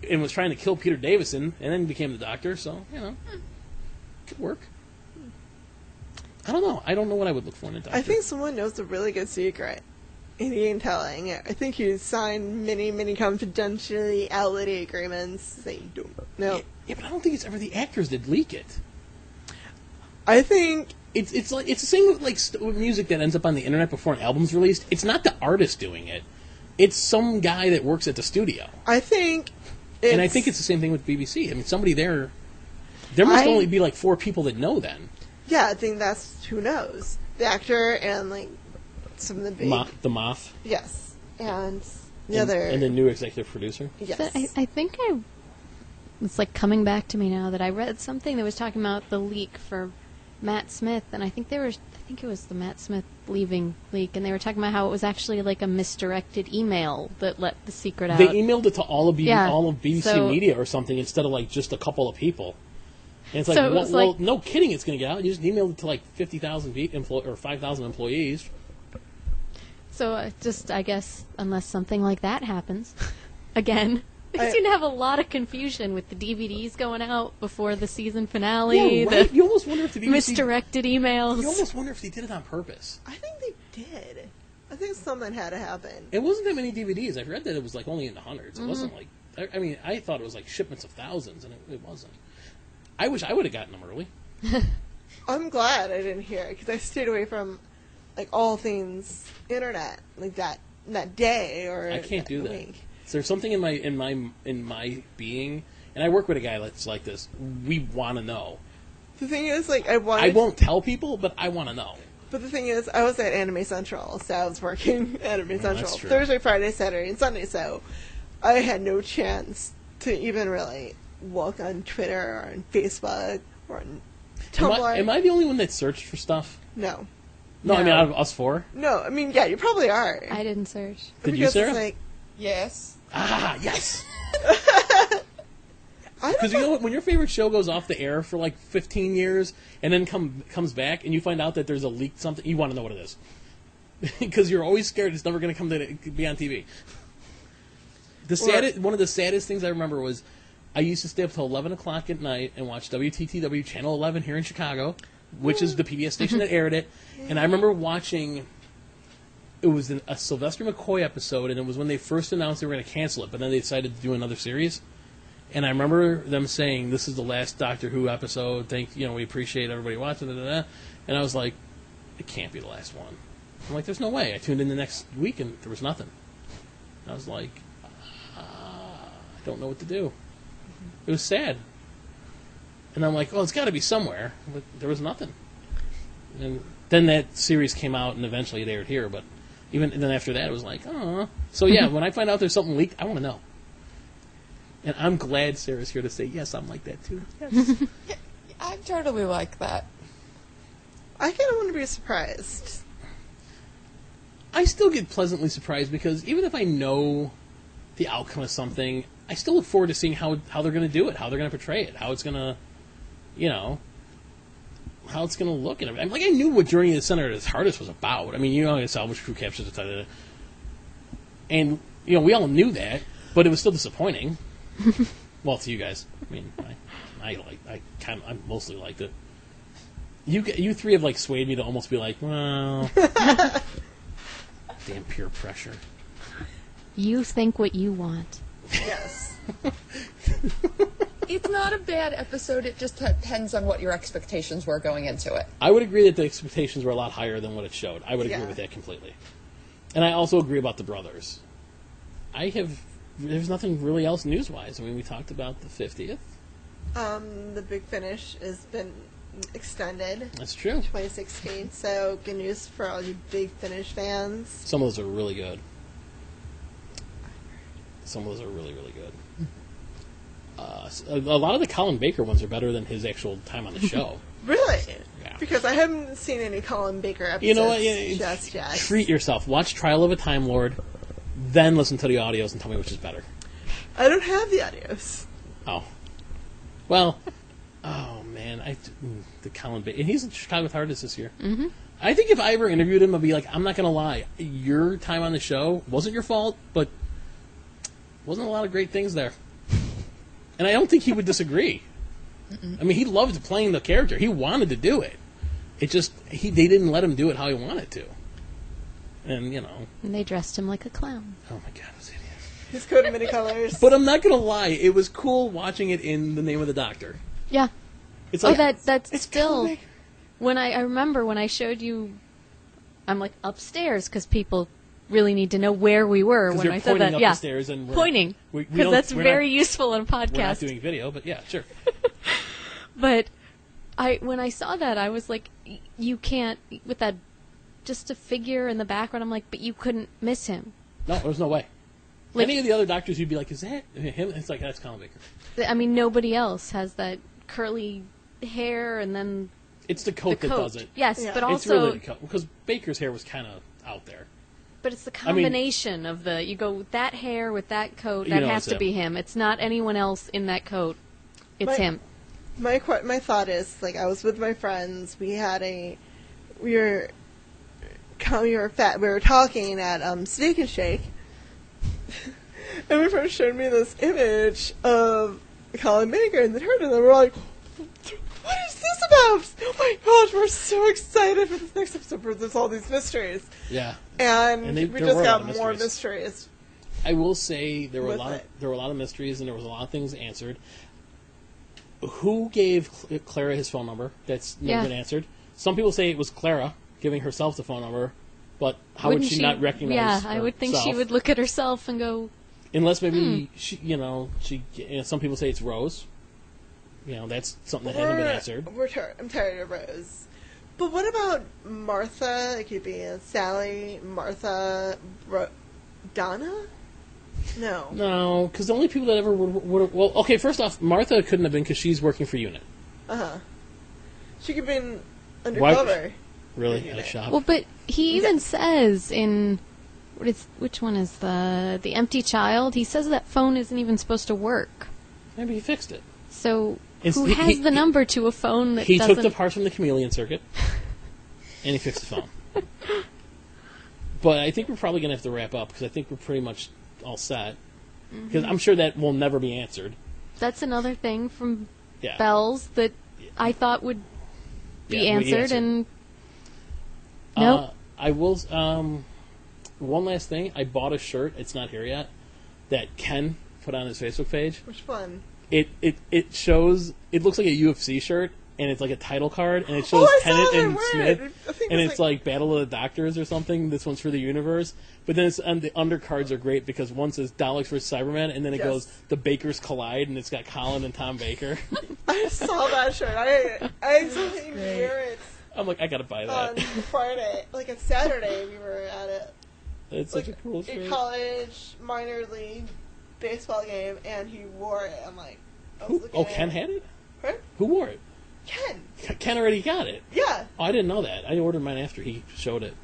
Speaker 2: and was trying to kill Peter Davison and then became the Doctor, so, you know, could work. I don't know. I don't know what I would look for in a Doctor.
Speaker 1: I think someone knows a really good secret. And he ain't telling it. I think he signed many, many confidentiality agreements that you don't know.
Speaker 2: Yeah, but I don't think it's ever the actors that leak it.
Speaker 1: I think
Speaker 2: it's like it's the same with with music that ends up on the internet before an album's released. It's not the artist doing it. It's some guy that works at the studio.
Speaker 1: I think
Speaker 2: and I think it's the same thing with BBC. I mean, somebody there must only be like 4 people that know then.
Speaker 1: Yeah, I think that's who knows. The actor and like some of the big...
Speaker 2: The Moth.
Speaker 1: Yes. And the other...
Speaker 2: And the new executive producer.
Speaker 1: Yes.
Speaker 3: So I think it's like coming back to me now that I read something that was talking about the leak for Matt Smith, and I think it was the Matt Smith leaving leak, and they were talking about how it was actually like a misdirected email that let the secret out.
Speaker 2: They emailed it to all of BBC
Speaker 3: so,
Speaker 2: Media or something instead of like just a couple of people. And it's like,
Speaker 3: so
Speaker 2: well, no kidding, it's going to get out. You just emailed it to like 50,000 or 5,000 employees.
Speaker 3: So I guess, unless something like that happens, again, they seem to have a lot of confusion with the DVDs going out before the season finale.
Speaker 2: Yeah, right. You almost wonder if the BBC...
Speaker 3: Misdirected emails.
Speaker 2: You almost wonder if they did it on purpose.
Speaker 1: I think they did. I think something had to happen.
Speaker 2: It wasn't that many DVDs. I've read that it was like only in the hundreds. It wasn't like... I mean, I thought it was like shipments of thousands, and it wasn't. I wish I would have gotten them early.
Speaker 1: I'm glad I didn't hear it, because I stayed away from like all things internet like that day or
Speaker 2: I can't do that.
Speaker 1: week.
Speaker 2: Is there something in my being, and I work with a guy that's like this. We want to know.
Speaker 1: The thing is, like, I
Speaker 2: won't tell people, but I want to know.
Speaker 1: But the thing is, I was at Anime Central, so I was working at Anime Central
Speaker 2: that's true.
Speaker 1: Thursday, Friday, Saturday, and Sunday. So I had no chance to even really look on Twitter or on Facebook or on Tumblr.
Speaker 2: Am I the only one that searched for stuff?
Speaker 1: No.
Speaker 2: No, I mean out of us 4.
Speaker 1: No, I mean, yeah, you probably are.
Speaker 3: I didn't search.
Speaker 2: Did you, Sarah?
Speaker 1: It's like,
Speaker 4: Yes.
Speaker 2: Ah, yes.
Speaker 1: I
Speaker 2: Because
Speaker 1: don't
Speaker 2: you know what? When your favorite show goes off the air for like 15 years and then comes back and you find out that there's a leaked something, you want to know what it is. Because you're always scared it's never going to be on TV. One of the saddest things I remember was I used to stay up till 11 o'clock at night and watch WTTW Channel 11 here in Chicago, which is the PBS station that aired it. And I remember watching... It was a Sylvester McCoy episode, and it was when they first announced they were going to cancel it, but then they decided to do another series. And I remember them saying, "This is the last Doctor Who episode. We appreciate everybody watching." And I was like, "It can't be the last one." I'm like, "There's no way." I tuned in the next week, and there was nothing. And I was like, "I don't know what to do." It was sad. And I'm like, "Oh, it's got to be somewhere." But there was nothing. And then that series came out, and eventually it aired here, but. And then after that, it was like, oh. So, yeah, when I find out there's something leaked, I want to know. And I'm glad Sarah's here to say, yes, I'm like that, too. Yes.
Speaker 4: Yeah, I'm totally like that.
Speaker 1: I kind of want to be surprised.
Speaker 2: I still get pleasantly surprised because even if I know the outcome of something, I still look forward to seeing how they're going to do it, how they're going to portray it, how it's going to, how it's going to look. And everything. Like, I knew what Journey to the Center of the TARDIS was about. I mean, a salvage crew captures the TARDIS. And, we all knew that, but it was still disappointing. Well, to you guys. I mean, I mostly liked it. You three have like swayed me to almost be like, well, damn peer pressure.
Speaker 3: You think what you want.
Speaker 1: Yes.
Speaker 4: It's not a bad episode. It just depends on what your expectations were going into it.
Speaker 2: I would agree that the expectations were a lot higher than what it showed. I would agree with that completely. And I also agree about the brothers. There's nothing really else news-wise. I mean, we talked about the 50th.
Speaker 1: The Big Finish has been extended.
Speaker 2: That's true.
Speaker 1: 2016. So good news for all you Big Finish fans.
Speaker 2: Some of those are really good. Some of those are really, really good. A lot of the Colin Baker ones are better than his actual time on the show.
Speaker 1: Really?
Speaker 2: Yeah.
Speaker 1: Because I haven't seen any Colin Baker episodes
Speaker 2: You know what?
Speaker 1: just yet.
Speaker 2: Treat yourself. Watch Trial of a Time Lord, then listen to the audios and tell me which is better.
Speaker 1: I don't have the audios.
Speaker 2: Oh. Well, oh man, the Colin Baker, and he's in Chicago TARDIS this year. Mm-hmm. I think if I ever interviewed him, I'd be like, I'm not gonna lie, your time on the show wasn't your fault, but wasn't a lot of great things there. And I don't think he would disagree. I mean, he loved playing the character. He wanted to do it. It just they didn't let him do it how he wanted to. And
Speaker 3: And they dressed him like a clown.
Speaker 2: Oh my God, it was hideous.
Speaker 1: His coat of many colors.
Speaker 2: But I'm not gonna lie, it was cool watching it in The Name of the Doctor.
Speaker 3: Yeah.
Speaker 2: It's like
Speaker 3: that's
Speaker 2: it's
Speaker 3: still
Speaker 2: Colin Baker.
Speaker 3: when I remember when I showed you. I'm like upstairs because people really need to know where we were when
Speaker 2: They're
Speaker 3: I said
Speaker 2: pointing
Speaker 3: that.
Speaker 2: up
Speaker 3: Yeah,
Speaker 2: the stairs and
Speaker 3: pointing
Speaker 2: we
Speaker 3: because
Speaker 2: don't-
Speaker 3: that's
Speaker 2: we're
Speaker 3: very
Speaker 2: not-
Speaker 3: useful in a podcast.
Speaker 2: We're not doing video, but yeah, sure.
Speaker 3: But when I saw that, I was like, you can't with that just a figure in the background. I'm like, but you couldn't miss him.
Speaker 2: No, there's no way.
Speaker 3: Like-
Speaker 2: Any of the other doctors, you'd be like, is that him? It's like, that's Colin Baker.
Speaker 3: I mean, nobody else has that curly hair and then
Speaker 2: It's the coat
Speaker 3: the
Speaker 2: that
Speaker 3: coat.
Speaker 2: does it.
Speaker 3: Yes,
Speaker 1: Yeah.
Speaker 3: but
Speaker 2: It's
Speaker 3: also,
Speaker 2: really the coat. Because Baker's hair was kind of out there.
Speaker 3: but it's the combination of you go that hair with that coat.
Speaker 2: You
Speaker 3: That
Speaker 2: know
Speaker 3: has
Speaker 2: it's
Speaker 3: to be
Speaker 2: him.
Speaker 3: him. It's not anyone else in that coat. It's him.
Speaker 1: My thought is, like, I was with my friends. We were talking at Steak and Shake, and my friend showed me this image of Colin Baker and the TARDIS, and we're like, "What is this about? Oh my gosh, we're so excited for this next episode where there's all these mysteries."
Speaker 2: Yeah.
Speaker 1: And we
Speaker 2: there
Speaker 1: just
Speaker 2: were a lot
Speaker 1: got
Speaker 2: of
Speaker 1: more
Speaker 2: mysteries.
Speaker 1: mysteries.
Speaker 2: I will say there were
Speaker 1: With
Speaker 2: a lot.
Speaker 1: it.
Speaker 2: There were a lot of mysteries, and there was a lot of things answered. Who gave Clara his phone number? That's never been answered. Some people say it was Clara giving herself the phone number, but how
Speaker 3: Wouldn't
Speaker 2: would she not recognize?
Speaker 3: Yeah, I would think she
Speaker 2: herself?
Speaker 3: would look at herself and go,
Speaker 2: Unless maybe she. Some people say it's Rose. That's something that hasn't been answered.
Speaker 1: I'm tired of Rose. But what about Martha? It could be Sally, Martha, Donna? No.
Speaker 2: No, because the only people that ever would. Well, okay. First off, Martha couldn't have been because she's working for Unit.
Speaker 1: She could have been undercover.
Speaker 2: Really, at a shop.
Speaker 3: well, but he even says in which one is the Empty Child? He says that phone isn't even supposed to work.
Speaker 2: Maybe he fixed it.
Speaker 3: So
Speaker 2: It's-
Speaker 3: who
Speaker 2: he-
Speaker 3: has
Speaker 2: he-
Speaker 3: the number to a phone that
Speaker 2: He
Speaker 3: doesn't?
Speaker 2: took the parts from the Chameleon Circuit, and he fixed the phone. But I think we're probably going to have to wrap up because I think we're pretty much all set. Because I'm sure that will never be answered.
Speaker 3: That's another thing from
Speaker 2: Yeah.
Speaker 3: Bells that I thought would be
Speaker 2: Yeah, would be
Speaker 3: answered,
Speaker 2: answered.
Speaker 3: and nope.
Speaker 2: I will. One last thing. I bought a shirt. It's not here yet. That Ken put on his Facebook page.
Speaker 1: Which one?
Speaker 2: It shows. It looks like a UFC shirt, and it's like a title card, and it shows
Speaker 1: I saw
Speaker 2: Tennant
Speaker 1: that
Speaker 2: and
Speaker 1: weird.
Speaker 2: Smith,
Speaker 1: I think
Speaker 2: and
Speaker 1: it's
Speaker 2: it's like Battle of the Doctors or something. This one's for the universe, but then the undercards are great because one says Daleks vs Cybermen, and then it
Speaker 1: Yes.
Speaker 2: goes the Bakers collide, and it's got Colin and Tom Baker.
Speaker 1: I saw that shirt. I accidentally wear it
Speaker 2: I'm like, I gotta buy that.
Speaker 1: on Friday. Like, on Saturday, we were at it.
Speaker 2: It's such a cool
Speaker 1: a
Speaker 2: shirt.
Speaker 1: college minor league baseball game, and he wore it. I'm like, I was looking
Speaker 2: Oh,
Speaker 1: at
Speaker 2: Ken
Speaker 1: it.
Speaker 2: had it.
Speaker 1: Huh?
Speaker 2: Who wore it?
Speaker 1: Ken.
Speaker 2: Ken already got it.
Speaker 1: Yeah.
Speaker 2: Oh, I didn't know that. I ordered mine after he showed it.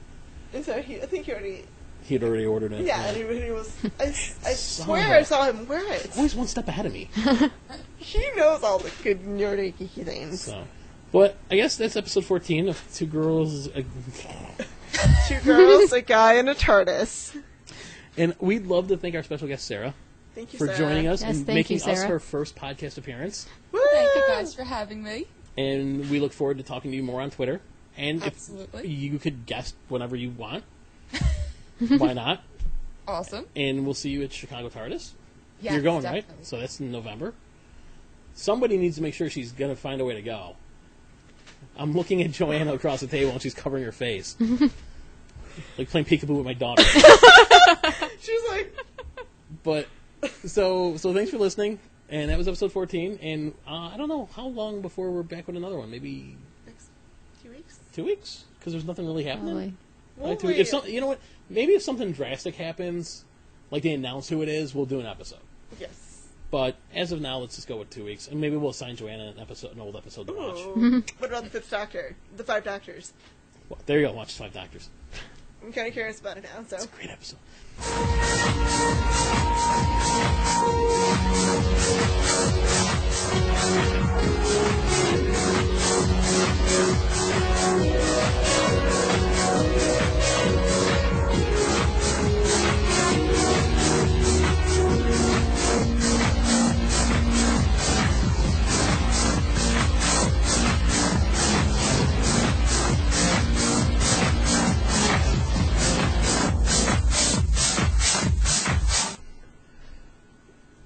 Speaker 1: And so I think he already.
Speaker 2: He'd already ordered it.
Speaker 1: Yeah, and he was. I
Speaker 2: Son
Speaker 1: swear
Speaker 2: of
Speaker 1: I
Speaker 2: a-
Speaker 1: saw him wear it.
Speaker 2: Always one step ahead of me.
Speaker 1: He knows all the good nerdy geeky things.
Speaker 2: So, but I guess that's episode 14 of Two Girls.
Speaker 1: Two girls, a guy, and a TARDIS.
Speaker 2: And we'd love to thank our special guest, Sarah.
Speaker 1: Thank you,
Speaker 2: for
Speaker 1: Sarah.
Speaker 2: joining us
Speaker 3: Yes,
Speaker 2: and
Speaker 3: thank
Speaker 2: making
Speaker 3: you,
Speaker 2: us
Speaker 3: Sarah.
Speaker 2: her first podcast appearance.
Speaker 4: Thank you guys for having me.
Speaker 2: And we look forward to talking to you more on Twitter. And
Speaker 4: Absolutely.
Speaker 2: if you could guest whenever you want, why not?
Speaker 4: Awesome.
Speaker 2: And we'll see you at Chicago TARDIS.
Speaker 4: Yes,
Speaker 2: You're going,
Speaker 4: definitely.
Speaker 2: right? So that's in November. Somebody needs to make sure she's going to find a way to go. I'm looking at Joanna across the table, and she's covering her face. Like playing peekaboo with my daughter.
Speaker 1: She's like,
Speaker 2: But, so thanks for listening. And that was episode 14. And I don't know how long before we're back with another one. Maybe
Speaker 1: next 2 weeks?
Speaker 2: 2 weeks? Because there's nothing really happening.
Speaker 3: Probably.
Speaker 2: Like 2 weeks. If some, you know what? Maybe if something drastic happens, like they announce who it is, we'll do an episode.
Speaker 1: Yes.
Speaker 2: But as of now, let's just go with 2 weeks, and maybe we'll assign Joanna an old episode to watch.
Speaker 1: Ooh. What about the Fifth Doctor? The Five Doctors?
Speaker 2: Well, there you go. Watch 5 Doctors.
Speaker 1: I'm kind of curious about it now, so.
Speaker 2: It's a great episode.